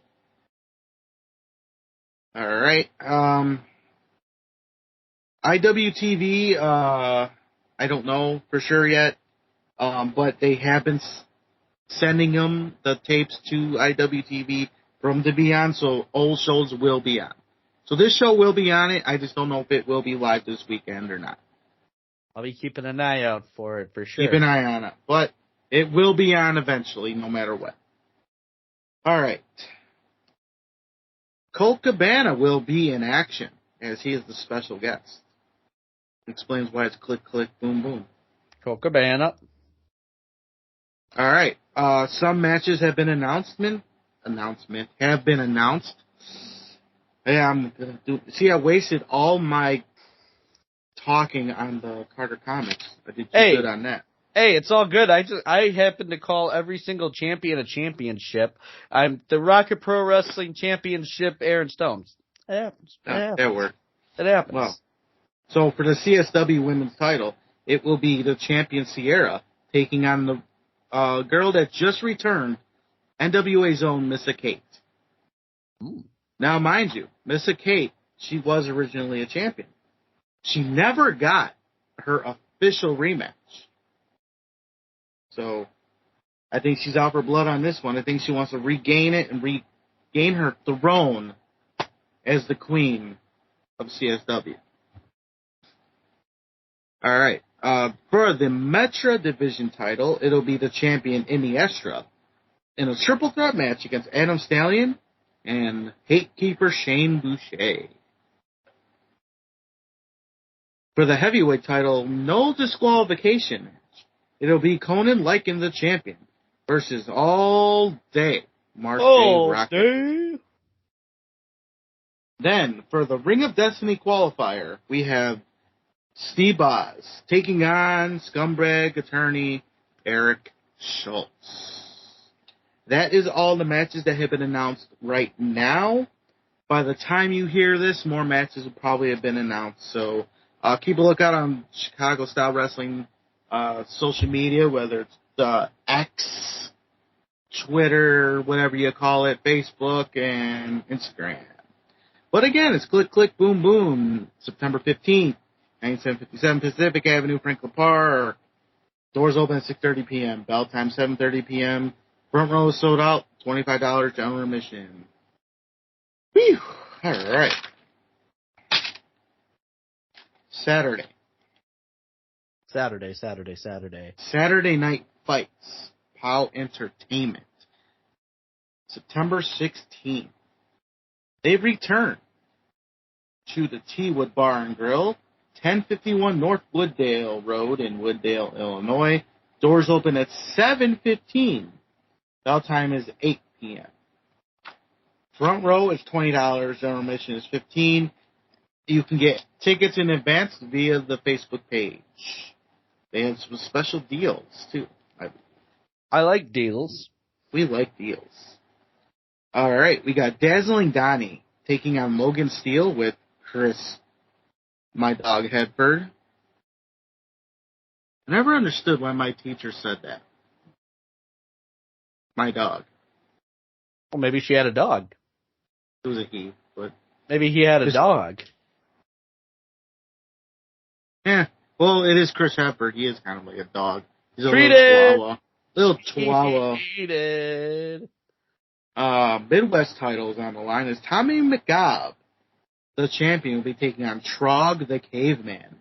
All right. IWTV, I don't know for sure yet, but they have been sending them the tapes to IWTV from to be on, so old shows will be on. So this show will be on it. I just don't know if it will be live this weekend or not.
I'll be keeping an eye out for it for sure.
Keep an eye on it. But it will be on eventually, no matter what. All right. Colt Cabana will be in action, as he is the special guest. Explains why it's click, click, boom, boom.
Colt Cabana.
All right. Some matches have been announced. Yeah, I'm gonna do. See, I wasted all my talking on the Carter Comics. I did too good on that.
Hey, it's all good. I happen to call every single champion a championship. I'm the Rocket Pro Wrestling Championship Aaron Stones. It happens.
That worked.
It happens.
Well, so for the CSW Women's title, it will be the champion Sierra taking on the girl that just returned, NWA's own Missa Kate.
Ooh.
Now, mind you, Missa Kate, she was originally a champion. She never got her official rematch. So, I think she's out for blood on this one. I think she wants to regain it and regain her throne as the queen of CSW. All right. For the Metra Division title, it'll be the champion Iniestra in a triple threat match against Adam Stallion and Hatekeeper Shane Boucher. For the heavyweight title, no disqualification match. It'll be Conan Lycan, the champion, versus All Day Mark Day Rocket. Then, for the Ring of Destiny qualifier, we have Steve Boz taking on scumbag attorney Eric Schultz. That is all the matches that have been announced right now. By the time you hear this, more matches will probably have been announced. So keep a lookout on Chicago Style Wrestling social media, whether it's X, Twitter, whatever you call it, Facebook, and Instagram. But again, it's click, click, boom, boom, September 15th, 9757 Pacific Avenue, Franklin Park. Doors open at 6:30 p.m. Bell time 7:30 p.m. Front row is sold out, $25 general admission. Whew. All right. Saturday Night Fights, POWW Entertainment, September 16th. They return to the T-Wood Bar and Grill, 1051 North Wooddale Road in Wooddale, Illinois. Doors open at 7:15. Bell time is 8 p.m. Front row is $20. General admission is $15. You can get tickets in advance via the Facebook page. They have some special deals, too.
I like deals.
We like deals. All right, we got Dazzling Donnie taking on Logan Steele with Chris, my dog, Hedford. I never understood why my teacher said that. My dog.
Well, maybe she had a dog.
It was a he, but...
Maybe he had a dog.
Yeah, well, it is Chris Hedford. He is kind of like a dog. He's a
Treated.
Little chihuahua.
Treated.
Midwest titles on the line is Tommy McGobb, the champion, will be taking on Trog the Caveman.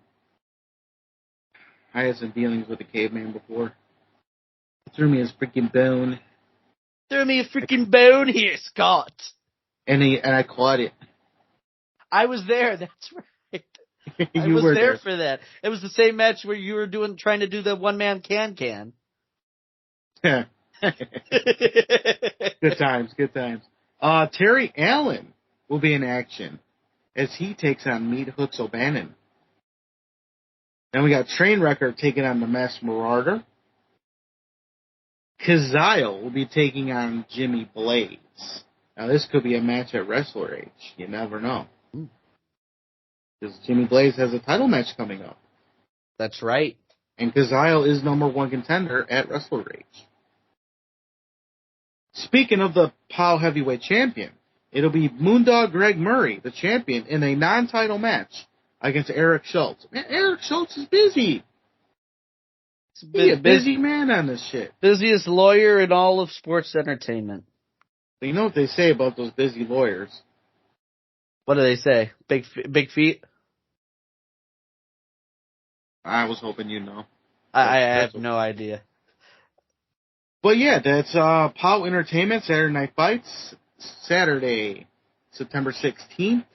I had some dealings with the Caveman before. He threw me his freaking bone.
Threw me a freaking bone here, Scott.
And I caught it.
I was there. That's right. I
You
was
were
there for that. It was the same match where you were trying to do the one-man can.
Yeah. Good times. Terry Allen will be in action as he takes on Meat Hooks O'Bannon. Then we got Trainwrecker taking on the Masked Marauder. Kazile will be taking on Jimmy Blaze. Now this could be a match at Wrestler Age. You never know. Because Jimmy Blaze has a title match coming up.
That's right.
And Kazile is #1 contender at Wrestler Age. Speaking of the POW Heavyweight Champion, it'll be Moondog Greg Murray, the champion, in a non-title match against Eric Schultz. Man, Eric Schultz is busy. He's a busy man on this shit.
Busiest lawyer in all of sports entertainment.
But you know what they say about those busy lawyers?
What do they say? Big feet?
I was hoping you know.
I have no idea.
But yeah, that's POWW Entertainment Saturday Night Fights, Saturday, September 16th,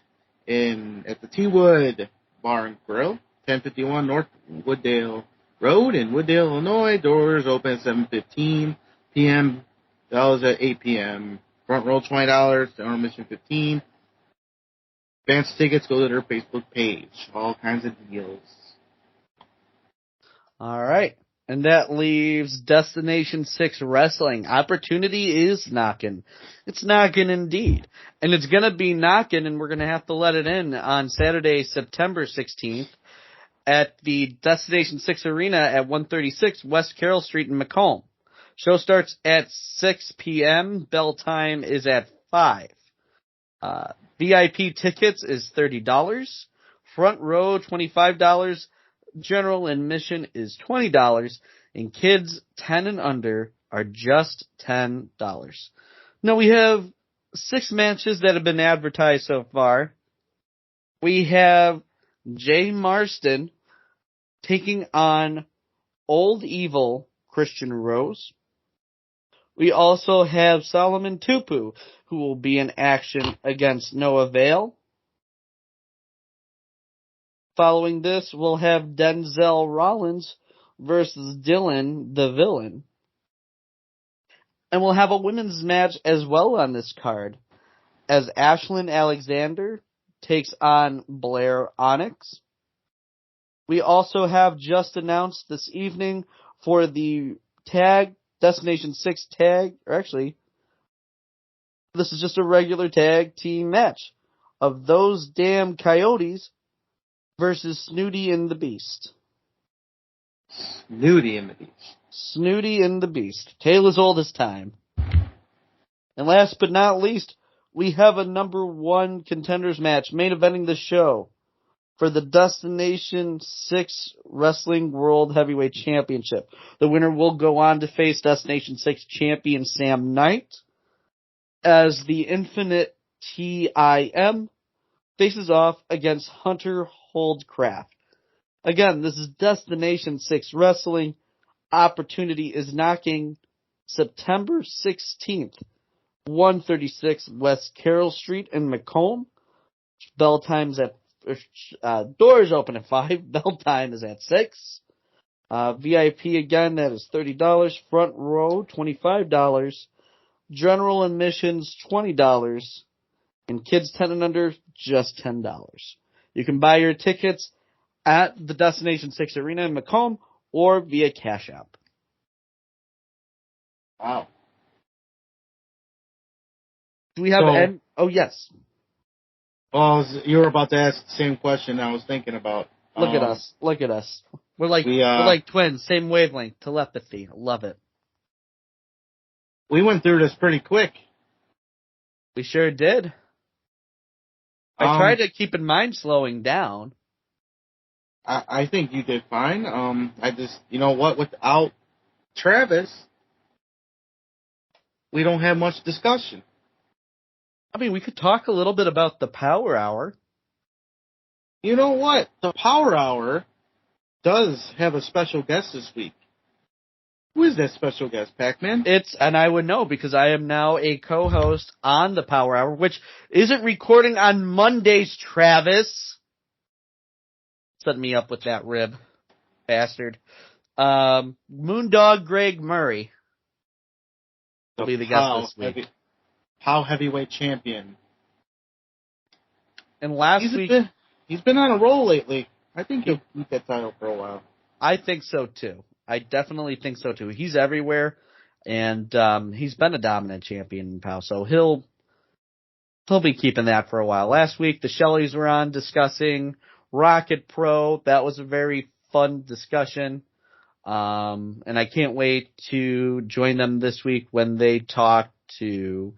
at the T-Wood Bar and Grill, 1051 North Wooddale Road in Wooddale, Illinois. Doors open at 7:15 p.m. Bells at 8 p.m. Front roll $20, general admission $15. Advance tickets go to their Facebook page. All kinds of deals.
All right. And that leaves Destination 6 Wrestling. Opportunity is knocking. It's knocking indeed. And it's going to be knocking, and we're going to have to let it in on Saturday, September 16th at the Destination 6 Arena at 136 West Carroll Street in Macomb. Show starts at 6 p.m. Bell time is at 5. VIP tickets is $30. Front row, $25. General admission is $20, and kids 10 and under are just $10. Now, we have 6 matches that have been advertised so far. We have Jay Marston taking on Old Evil Christian Rose. We also have Solomon Tupu, who will be in action against Noah Vale. Following this, we'll have Denzel Rollins versus Dylan the Villain. And we'll have a women's match as well on this card, as Ashlyn Alexander takes on Blair Onyx. We also have just announced this evening for the Destination 6 tag, or actually, this is just a regular tag team match of Those Damn Coyotes versus Snooty and the Beast.
Snooty and the Beast.
Snooty and the Beast. Tale as old as time. And last but not least, we have a number 1 contenders match main eventing the show for the Destination 6 Wrestling World Heavyweight Championship. The winner will go on to face Destination 6 champion Sam Knight as the Infinite TIM faces off against Hunter Holdcraft. Again, this is Destination 6 Wrestling. Opportunity is knocking September 16th, 136 West Carroll Street in Macomb. Bell time's at doors open at 5. Bell time is at 6. VIP again, that is $30. Front row, $25. General admissions, $20. And kids 10 and under, just $10. You can buy your tickets at the Destination 6 Arena in Macomb or via Cash App.
Wow.
Do we have Oh, yes.
Well, you were about to ask the same question I was thinking about.
Look at us. Look at us. We're like twins, same wavelength, telepathy. Love it.
We went through this pretty quick.
We sure did. I tried to keep in mind slowing down.
I think you did fine. I just, you know what, without Travis, we don't have much discussion.
I mean, we could talk a little bit about the Power Hour.
You know what? The Power Hour does have a special guest this week. Who is that special guest, Pacman?
And I would know because I am now a co-host on the Power Hour, which isn't recording on Mondays, Travis. Set me up with that rib, bastard. Moondog Greg Murray will be the guest this week.
POWW Heavyweight Champion.
And last week...
He's been on a roll lately. I think he'll keep that title for a while.
I think so, too. I definitely think so, too. He's everywhere, and he's been a dominant champion in POW, so he'll be keeping that for a while. Last week, the Shelleys were on discussing ARWPro. That was a very fun discussion, and I can't wait to join them this week when they talk to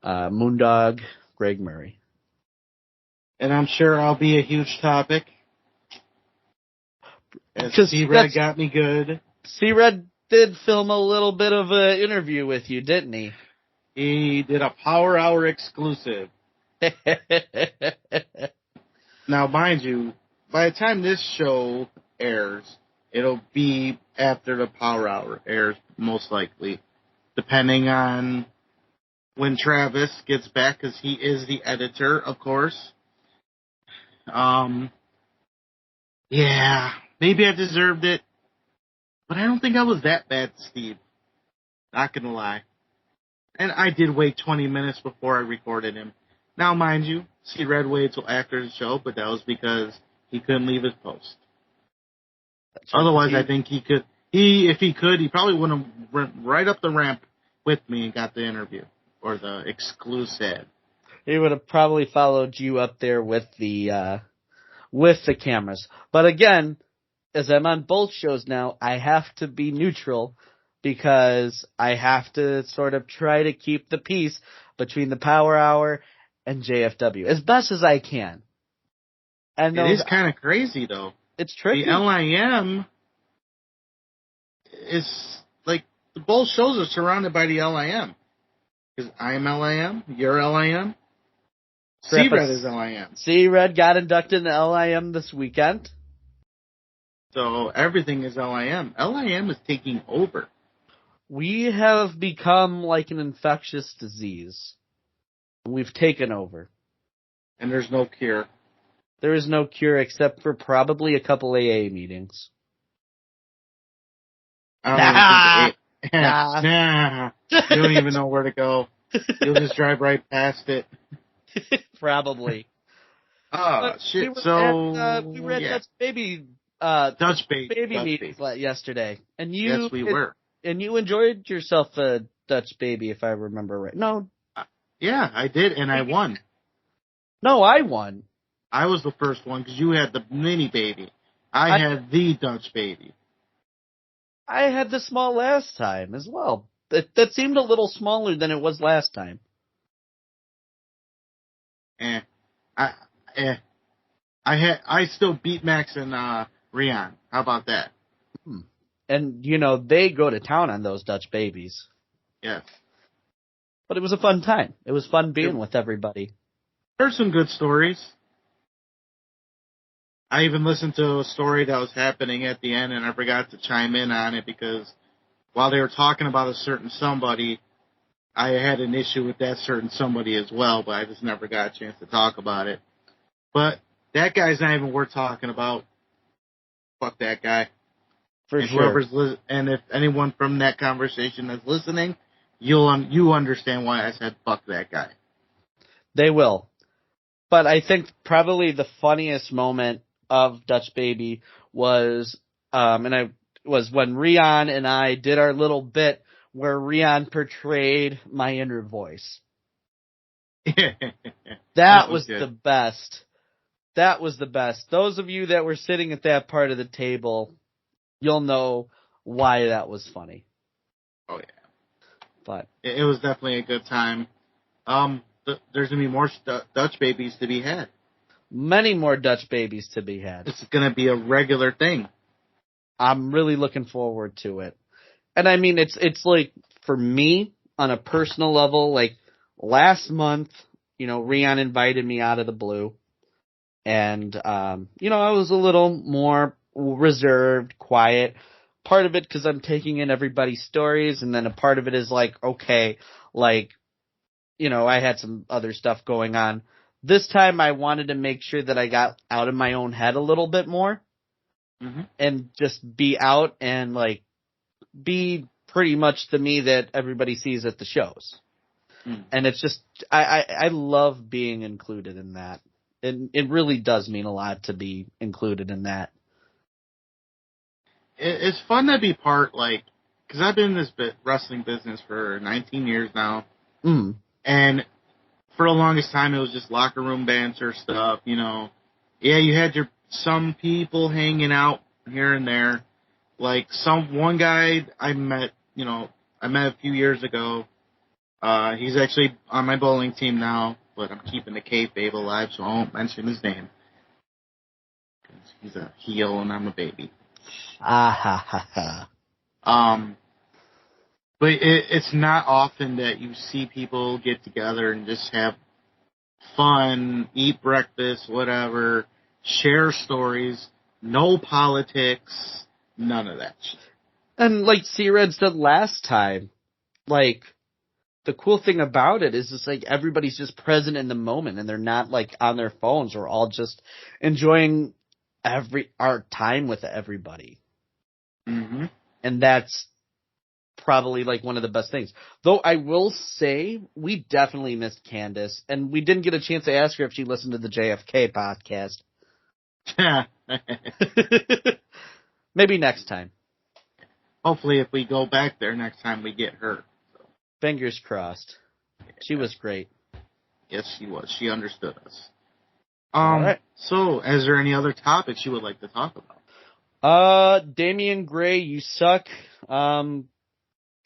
Moondog Greg Murray.
And I'm sure I'll be a huge topic. Because C-Red got me good.
C-Red did film a little bit of an interview with you, didn't he?
He did a Power Hour exclusive. Now, mind you, by the time this show airs, it'll be after the Power Hour airs, most likely, depending on when Travis gets back, because he is the editor, of course. Yeah, maybe I deserved it, but I don't think I was that bad, Steve. Not gonna lie. And I did wait 20 minutes before I recorded him. Now, mind you, see Red waited till after the show, but that was because he couldn't leave his post. Otherwise, I think he could. If he could, he probably would have went right up the ramp with me and got the interview or the exclusive.
He would have probably followed you up there with the cameras. But again, as I'm on both shows now, I have to be neutral because I have to sort of try to keep the peace between the Power Hour and JFW as best as I can. And
it is kind of crazy, though.
It's tricky.
The LIM is like both shows are surrounded by the LIM. Because I'm LIM, you're LIM. C-Red is LIM.
C-Red got inducted in the LIM this weekend.
So everything is LIM. LIM is taking over.
We have become like an infectious disease. We've taken over.
And there's no cure.
There is no cure except for probably a couple AA meetings.
Nah. You don't even know where to go. You'll just drive right past it.
Probably.
Oh, shit.
We were at Dutch Baby meetings yesterday. And
yes, we were.
And you enjoyed yourself a Dutch Baby, if I remember right. No.
Yeah, I did, and I won.
No, I won.
I was the first one because you had the mini baby. I had the Dutch Baby.
I had the small last time as well. That seemed a little smaller than it was last time.
I still beat Max and Rian. How about that?
And, they go to town on those Dutch babies.
Yes.
But it was a fun time. It was fun being with everybody.
There's some good stories. I even listened to a story that was happening at the end, and I forgot to chime in on it because while they were talking about a certain somebody, I had an issue with that certain somebody as well, but I just never got a chance to talk about it. But that guy's not even worth talking about. Fuck that guy.
For
and
sure.
And if anyone from that conversation is listening, you understand why I said fuck that guy.
They will. But I think probably the funniest moment of Dutch Baby was when Rian and I did our little bit where Rian portrayed my inner voice. That was the best. That was the best. Those of you that were sitting at that part of the table, you'll know why that was funny.
Oh, yeah.
But
it was definitely a good time. There's going to be more Dutch babies to be had.
Many more Dutch babies to be had.
It's going to be a regular thing.
I'm really looking forward to it. And I mean, it's like, for me, on a personal level, like, last month, Rian invited me out of the blue. And, I was a little more reserved, quiet. Part of it because I'm taking in everybody's stories, and then a part of it is like, okay, like, I had some other stuff going on. This time I wanted to make sure that I got out of my own head a little bit more and just be out and, like, be pretty much the me that everybody sees at the shows. And it's just, I love being included in that. And it really does mean a lot to be included in that.
It's fun to be part, because I've been in this wrestling business for 19 years now. And for the longest time, it was just locker room banter stuff, Yeah, you had some people hanging out here and there. Like one guy I met a few years ago. He's actually on my bowling team now, but I'm keeping the kayfabe alive, so I won't mention his name. 'Cause he's a heel and I'm a baby.
Ah ha ha ha.
But it's not often that you see people get together and just have fun, eat breakfast, whatever, share stories, no politics, none of that shit.
And like C-Red said last time, like, the cool thing about it is it's like everybody's just present in the moment and they're not like on their phones. We're all just enjoying our time with everybody.
Mm-hmm.
And that's probably like one of the best things. Though I will say we definitely missed Candace, and we didn't get a chance to ask her if she listened to the JFK podcast. Maybe next time.
Hopefully if we go back there next time we get her.
Fingers crossed. She was great.
Yes, she was. She understood us.
All right.
So, is there any other topics you would like to talk about?
Damian Gray, you suck.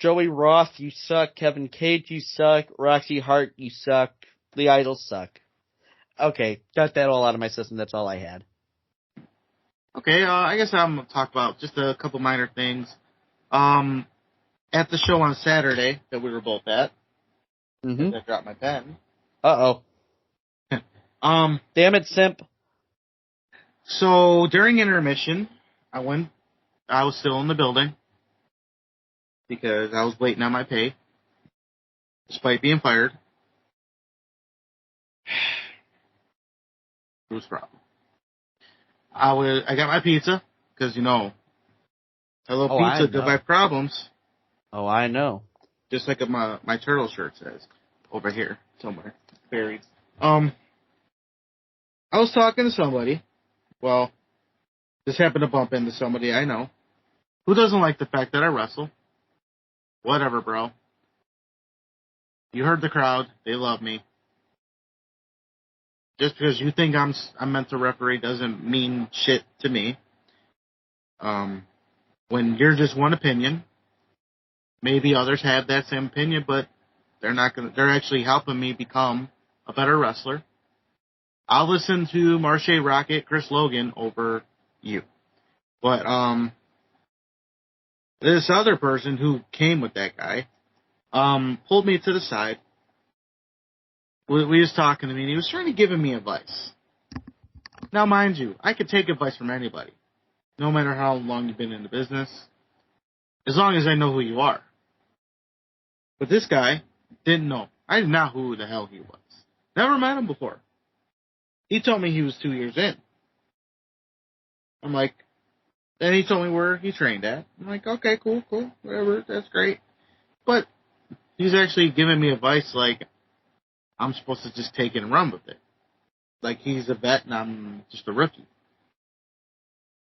Joey Roth, you suck. Kevin Cage, you suck. Roxy Hart, you suck. The Idols suck. Okay, got that all out of my system. That's all I had.
Okay, I guess I'm going to talk about just a couple minor things. At the show on Saturday that we were both at,
Mm-hmm.
I dropped my pen.
Uh-oh. Damn it, simp.
So during intermission, I was still in the building because I was waiting on my pay, despite being fired. Bruce problem. I got my pizza because hello pizza, goodbye problems.
Oh, I know.
Just like my turtle shirt says over here somewhere buried. I was talking to somebody. Well, this happened to bump into somebody I know who doesn't like the fact that I wrestle. Whatever, bro. You heard the crowd. They love me. Just because you think I'm meant to referee doesn't mean shit to me. When you're just one opinion, maybe others have that same opinion, but they're actually helping me become a better wrestler. I'll listen to Marche Rocket, Chris Logan over you. But, this other person who came with that guy, pulled me to the side. We was talking to me and he was trying to give me advice. Now, mind you, I could take advice from anybody, no matter how long you've been in the business, as long as I know who you are. But this guy didn't know. I did not know who the hell he was. Never met him before. He told me he was 2 years in. I'm like, then he told me where he trained at. I'm like, okay, cool, whatever, that's great. But he's actually giving me advice like I'm supposed to just take it and run with it. Like he's a vet and I'm just a rookie.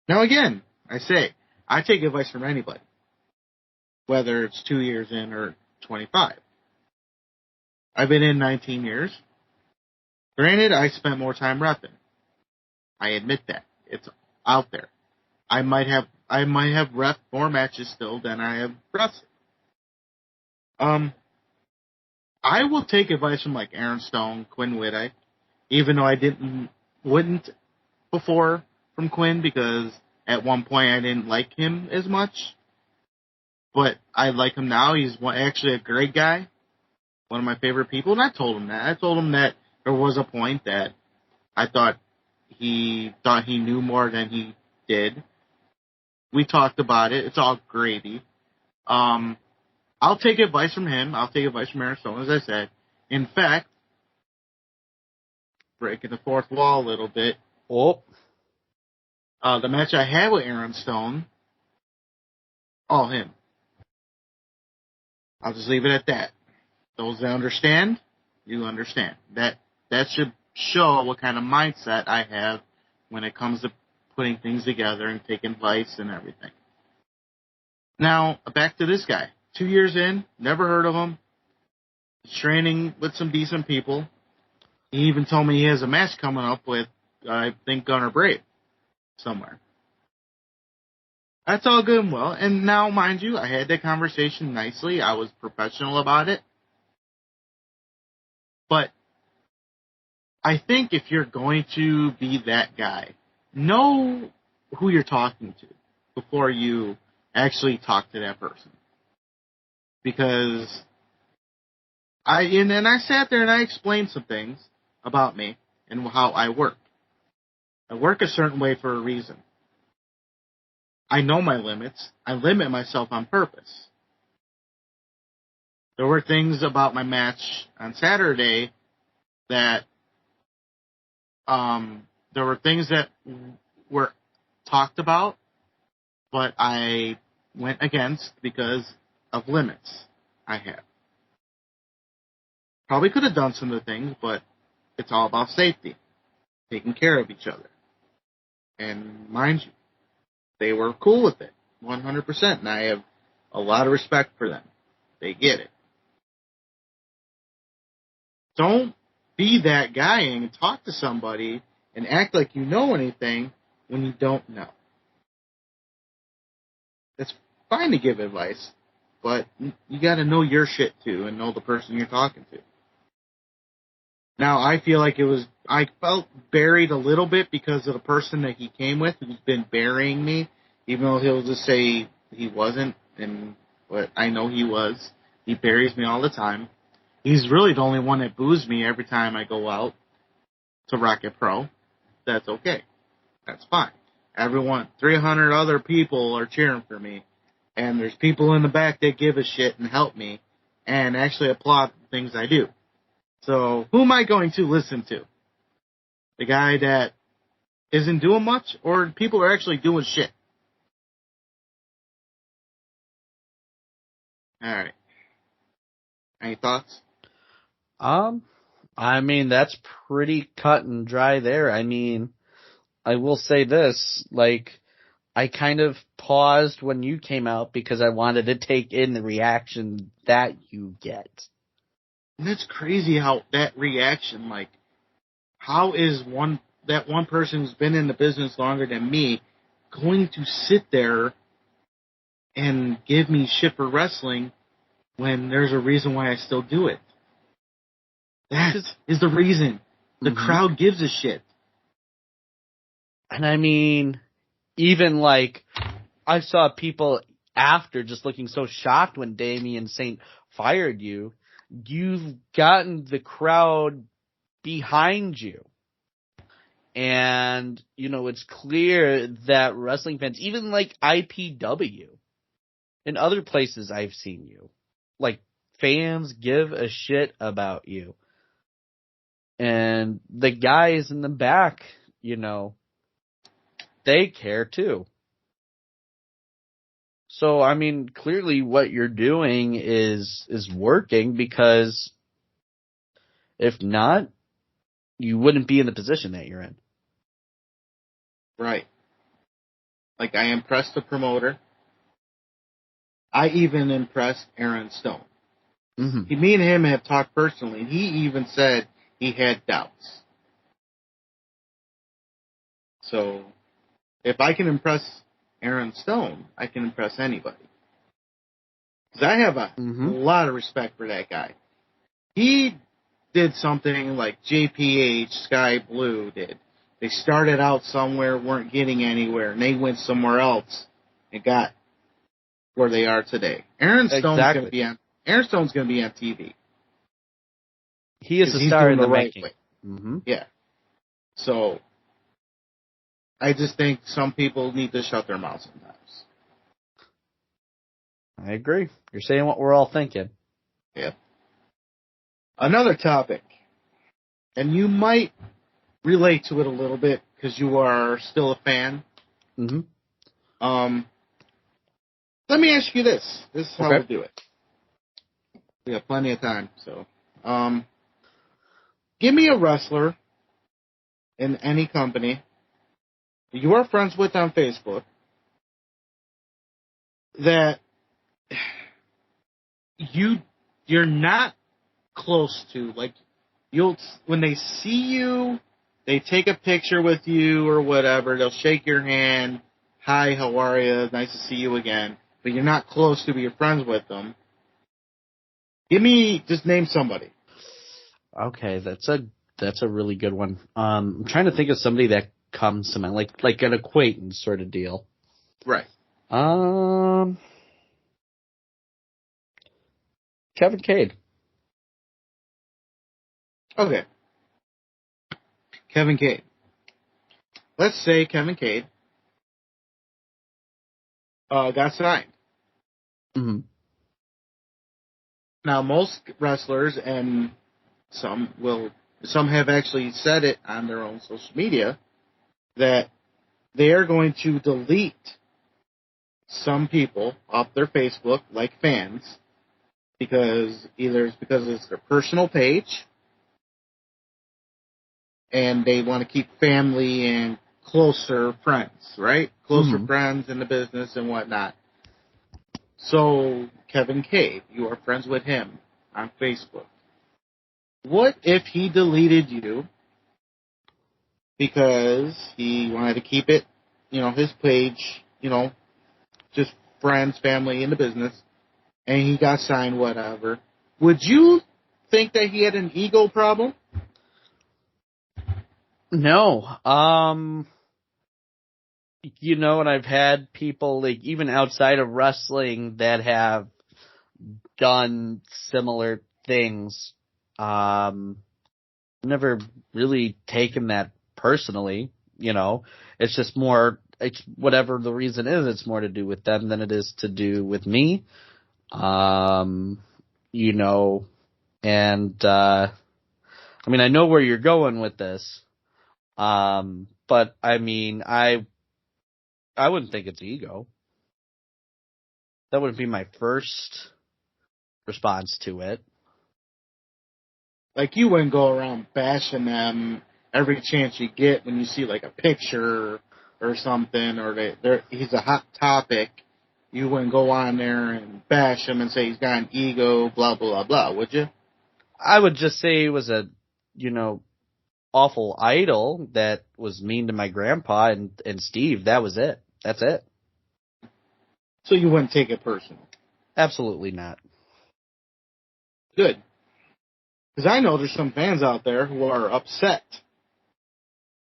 Now again, I say, I take advice from anybody, whether it's 2 years in or 25. I've been in 19 years. Granted, I spent more time repping. I admit that. It's out there. I might have repped more matches still than I have wrestled. I will take advice from like Aaron Stone, Quinn Witte, even though I wouldn't before from Quinn because at one point I didn't like him as much. But I like him now. He's actually a great guy. One of my favorite people. And I told him that. I told him that there was a point that I thought he knew more than he did. We talked about it. It's all gravy. I'll take advice from him. I'll take advice from Aaron Stone, as I said. In fact, breaking the fourth wall a little bit.
Oh.
The match I had with Aaron Stone, all him. I'll just leave it at that. Those that understand, you understand. That should show what kind of mindset I have when it comes to putting things together and taking advice and everything. Now, back to this guy. 2 years in, never heard of him. He's training with some decent people. He even told me he has a match coming up with, I think, Gunnar Brave somewhere. That's all good and well. And now, mind you, I had that conversation nicely. I was professional about it. But I think if you're going to be that guy, know who you're talking to before you actually talk to that person. because I sat there and I explained some things about me and how I work. I work a certain way for a reason. I know my limits. I limit myself on purpose. There were things about my match on Saturday that there were things that were talked about, but I went against because of limits I have. Probably could have done some of the things, but it's all about safety, taking care of each other. And mind you, they were cool with it, 100%, and I have a lot of respect for them. They get it. Don't be that guy and talk to somebody and act like you know anything when you don't know. It's fine to give advice, but you got to know your shit too and know the person you're talking to. Now, I feel like I felt buried a little bit because of the person that he came with who's been burying me, even though he'll just say he wasn't, but I know he was. He buries me all the time. He's really the only one that boos me every time I go out to ARWPro. That's okay. That's fine. 300 other people are cheering for me, and there's people in the back that give a shit and help me and actually applaud the things I do. So who am I going to listen to? The guy that isn't doing much, or people are actually doing shit? All right. Any thoughts?
I mean, that's pretty cut and dry there. I mean, I will say this, like, I kind of paused when you came out because I wanted to take in the reaction that you get.
And it's crazy how that reaction, like, how is that one person who's been in the business longer than me going to sit there and give me shit for wrestling when there's a reason why I still do it? That is the reason. The crowd gives a shit.
And I mean, even like, I saw people after just looking so shocked when Damian Saint fired you. You've gotten the crowd behind you. And, you know, it's clear that wrestling fans, even like IPW and other places I've seen you, like, fans give a shit about you. And the guys in the back, you know, they care too. So, I mean, clearly what you're doing is working, because if not, you wouldn't be in the position that you're in.
Right. Like, I impressed the promoter. I even impressed Aaron Stone.
Mm-hmm.
Me and him have talked personally, and he even said he had doubts. So, if I can impress Aaron Stone, I can impress anybody. Because I have a lot of respect for that guy. He did something like JPH, Sky Blue did. They started out somewhere, weren't getting anywhere, and they went somewhere else and got where they are today. Aaron Stone's going to be on TV.
He is a star in the making.
Yeah. So, I just think some people need to shut their mouths sometimes.
I agree. You're saying what we're all thinking.
Yeah. Another topic, and you might relate to it a little bit because you are still a fan.
Mm-hmm.
Let me ask you this. This is how we'll do it. We have plenty of time, so. Give me a wrestler in any company that you are friends with on Facebook that you're not close to. Like, when they see you, they take a picture with you or whatever. They'll shake your hand. Hi, how are you? Nice to see you again. But you're not close to, but you're friends with them. Just name somebody.
Okay, that's a really good one. I'm trying to think of somebody that comes to mind, like an acquaintance sort of deal.
Right.
Kevin Cade.
Okay. Kevin Cade. Let's say Kevin Cade got signed.
Mm-hmm.
Now, most wrestlers, and some have actually said it on their own social media, that they are going to delete some people off their Facebook, like fans, because either it's because it's their personal page, and they want to keep family and closer friends, right? Closer friends in the business and whatnot. So, Kevin Cade, you are friends with him on Facebook. What if he deleted you because he wanted to keep it, his page, just friends, family in the business, and he got signed, whatever? Would you think that he had an ego problem?
No. And I've had people, like, even outside of wrestling that have done similar things. Never really taken that personally, It's just more, it's whatever the reason is, it's more to do with them than it is to do with me. And, I know where you're going with this. But I wouldn't think it's ego. That wouldn't be my first response to it.
Like, you wouldn't go around bashing them every chance you get when you see, like, a picture or something, or he's a hot topic. You wouldn't go on there and bash him and say he's got an ego, blah, blah, blah, would you?
I would just say he was a, awful idol that was mean to my grandpa and Steve. That was it. That's it.
So you wouldn't take it personal?
Absolutely not.
Good. Because I know there's some fans out there who are upset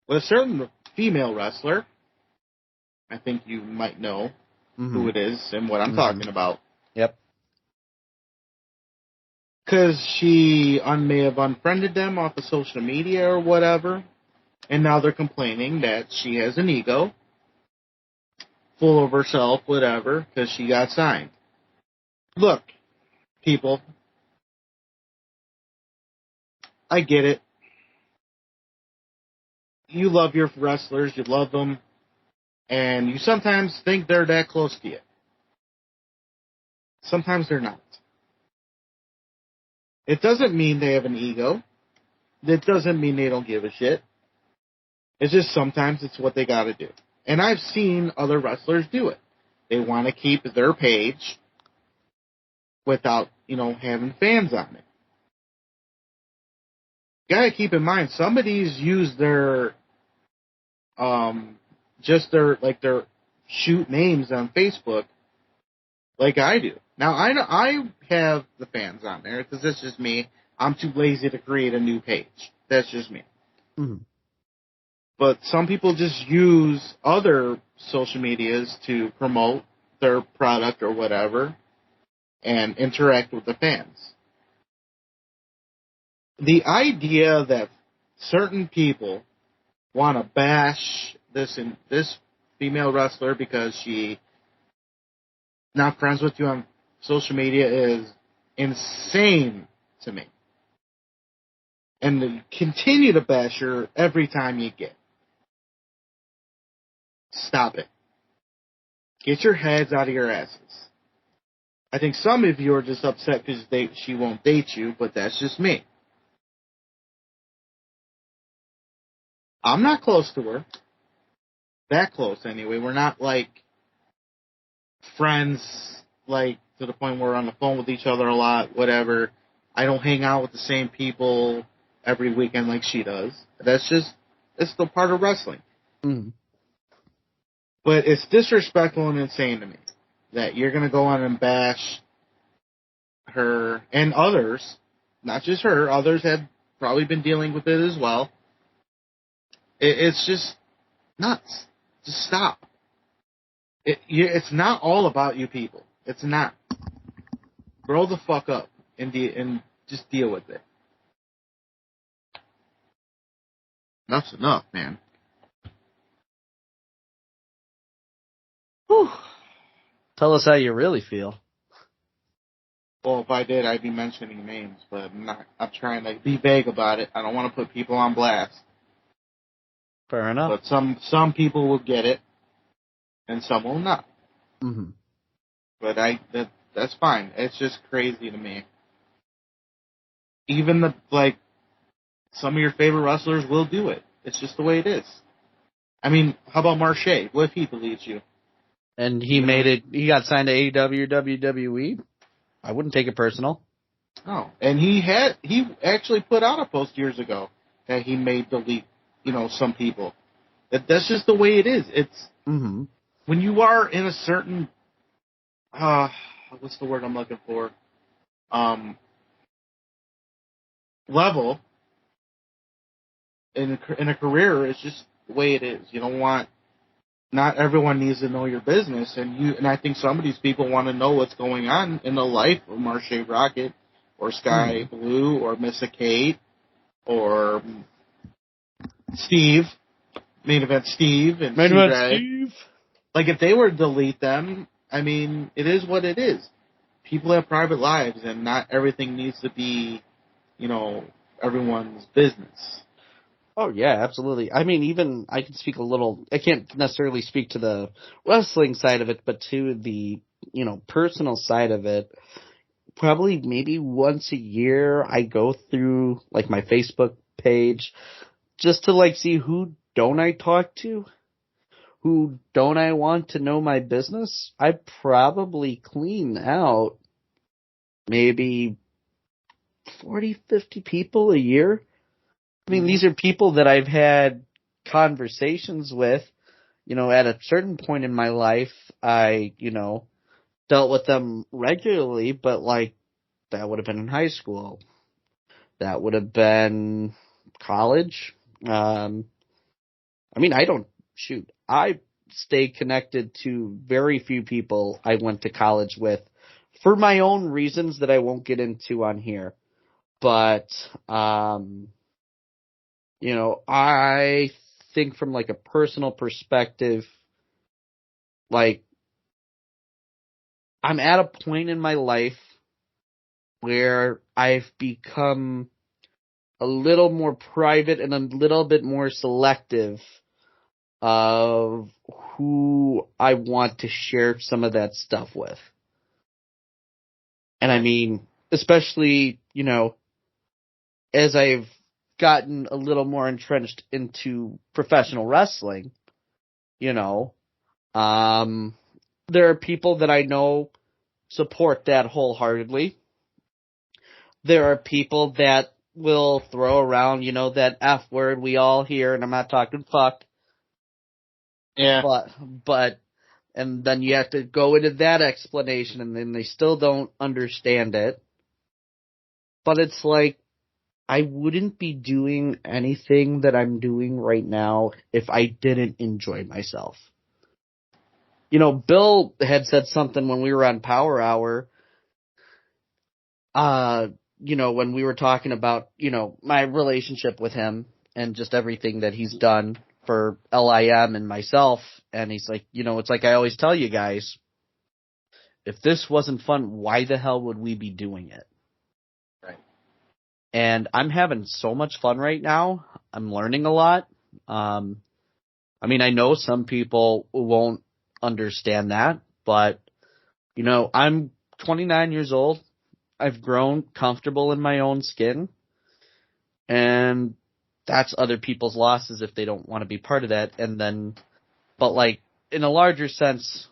with a certain female wrestler. I think you might know who it is and what I'm talking about.
Yep.
Because she may have unfriended them off of social media or whatever, and now they're complaining that she has an ego, full of herself, whatever, because she got signed. Look, people, I get it. You love your wrestlers, you love them, and you sometimes think they're that close to you. Sometimes they're not. It doesn't mean they have an ego. It doesn't mean they don't give a shit. It's just sometimes it's what they gotta do. And I've seen other wrestlers do it. They want to keep their page without, having fans on it. You gotta keep in mind, somebody's used their, their shoot names on Facebook like I do. Now, I have the fans on there because that's just me. I'm too lazy to create a new page. That's just me.
Mm-hmm.
But some people just use other social medias to promote their product or whatever and interact with the fans. The idea that certain people want to bash this female wrestler because she's not friends with you on social media is insane to me. And to continue to bash her every time you get. Stop it. Get your heads out of your asses. I think some of you are just upset because she won't date you, but that's just me. I'm not close to her. That close, anyway. We're not, like, friends, like, to the point where we're on the phone with each other a lot, whatever. I don't hang out with the same people every weekend like she does. It's still part of wrestling.
Mm.
But it's disrespectful and insane to me that you're going to go on and bash her and others, not just her, others have probably been dealing with it as well. It's just nuts. Just stop. It's not all about you people. It's not. Grow the fuck up. and just deal with it. Enough's enough, man.
Whew. Tell us how you really feel.
Well, if I did, I'd be mentioning names, but I'm trying to be vague about it. I don't want to put people on blast.
Fair enough.
But some people will get it, and some will not.
Mm-hmm.
But that's fine. It's just crazy to me. Even some of your favorite wrestlers will do it. It's just the way it is. I mean, how about Marche? What if he deletes you?
And he he got signed to AEW, WWE. I wouldn't take it personal.
Oh, and he actually put out a post years ago that he may delete, some people. That's just the way it is. It's when you are in a certain, what's the word I'm looking for? Level in a career, it's just the way it is. You don't want. Not everyone needs to know your business, and I think some of these people want to know what's going on in the life of Marche Rocket, or Sky Blue, or Missa Kate, or Steve, Main Event Steve, and Steve. Like, if they were to delete them, I mean, it is what it is. People have private lives, and not everything needs to be, everyone's business.
Oh, yeah, absolutely. I mean, even I can speak I can't necessarily speak to the wrestling side of it, but to the, personal side of it. Probably maybe once a year I go through, my Facebook page just to, see who don't I talk to? Who don't I want to know my business? I probably clean out maybe 40, 50 people a year. I mean, these are people that I've had conversations with, at a certain point in my life, I, dealt with them regularly, but that would have been in high school. That would have been college. I stay connected to very few people I went to college with for my own reasons that I won't get into on here. But, I think from a personal perspective, I'm at a point in my life where I've become a little more private and a little bit more selective of who I want to share some of that stuff with. And I mean, especially, as I've gotten a little more entrenched into professional wrestling, there are people that I know support that wholeheartedly. There are people that will throw around, that F word we all hear, and I'm not talking fuck.
Yeah.
But, and then you have to go into that explanation, and then they still don't understand it. But it's I wouldn't be doing anything that I'm doing right now if I didn't enjoy myself. Bill had said something when we were on Power Hour, when we were talking about, my relationship with him and just everything that he's done for LIM and myself. And he's like, it's like I always tell you guys, if this wasn't fun, why the hell would we be doing it?
Right.
And I'm having so much fun right now. I'm learning a lot. I know some people won't understand that, but, I'm 29 years old. I've grown comfortable in my own skin, and that's other people's losses if they don't want to be part of that. And then, but in a larger sense,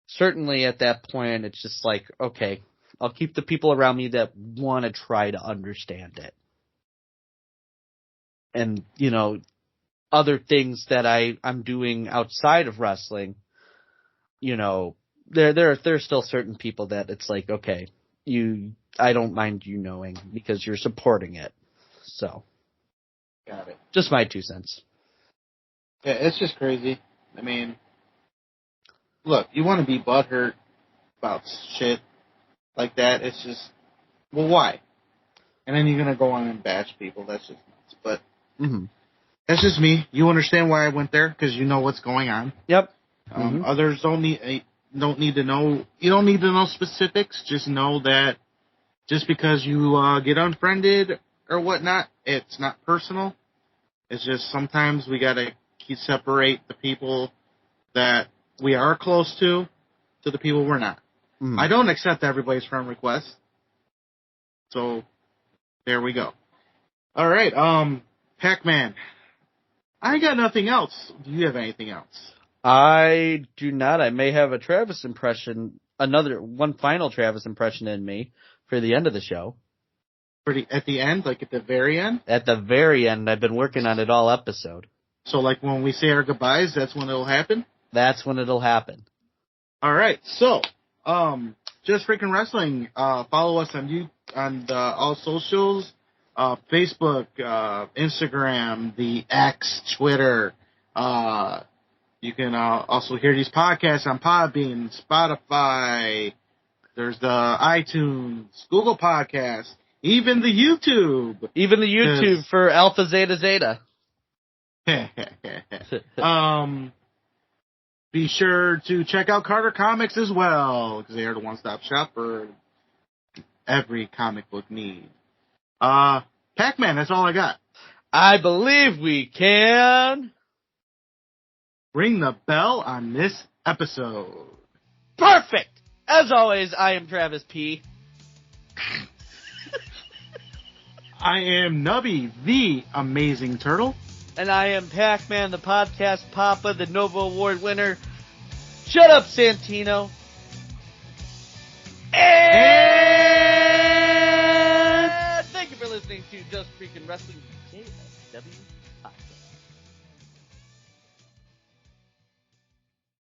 certainly at that point, it's just okay, I'll keep the people around me that want to try to understand it. And, other things that I'm doing outside of wrestling, there are still certain people that it's okay, I don't mind you knowing because you're supporting it. So,
got it.
Just my 2 cents.
Yeah, it's just crazy. I mean, look, you want to be butthurt about shit, like that, it's just, well, why? And then you're going to go on and bash people. That's just nuts. But that's just me. You understand why I went there because you know what's going on.
Yep.
Others don't need to know. You don't need to know specifics. Just know that just because you get unfriended or whatnot, it's not personal. It's just sometimes we got to separate the people that we are close to the people we're not. I don't accept everybody's friend requests. So, there we go. All right, Pacman. I got nothing else. Do you have anything else?
I do not. I may have a Travis impression, one final Travis impression in me for the end of the show.
At the end? Like at the very end?
At the very end. I've been working on it all episode.
So like when we say our goodbyes, that's when it'll happen?
That's when it'll happen.
All right. So, Just Freaking Wrestling. Follow us on all socials. Facebook, Instagram, the X, Twitter. You can also hear these podcasts on Podbean, Spotify. There's the iTunes, Google Podcasts, even the YouTube.
Even the YouTube for Alpha Zeta Zeta.
Be sure to check out Carter Comics as well, because they are the one-stop shop for every comic book need. Pacman, that's all I got.
I believe we can
ring the bell on this episode.
Perfect! As always, I am Travis P.
I am Nubby, the Amazing Turtle.
And I am Pacman, the podcast papa, the Nova Award winner. Shut up, Santino. And thank you for listening to Just Freaking Wrestling JFW Podcast.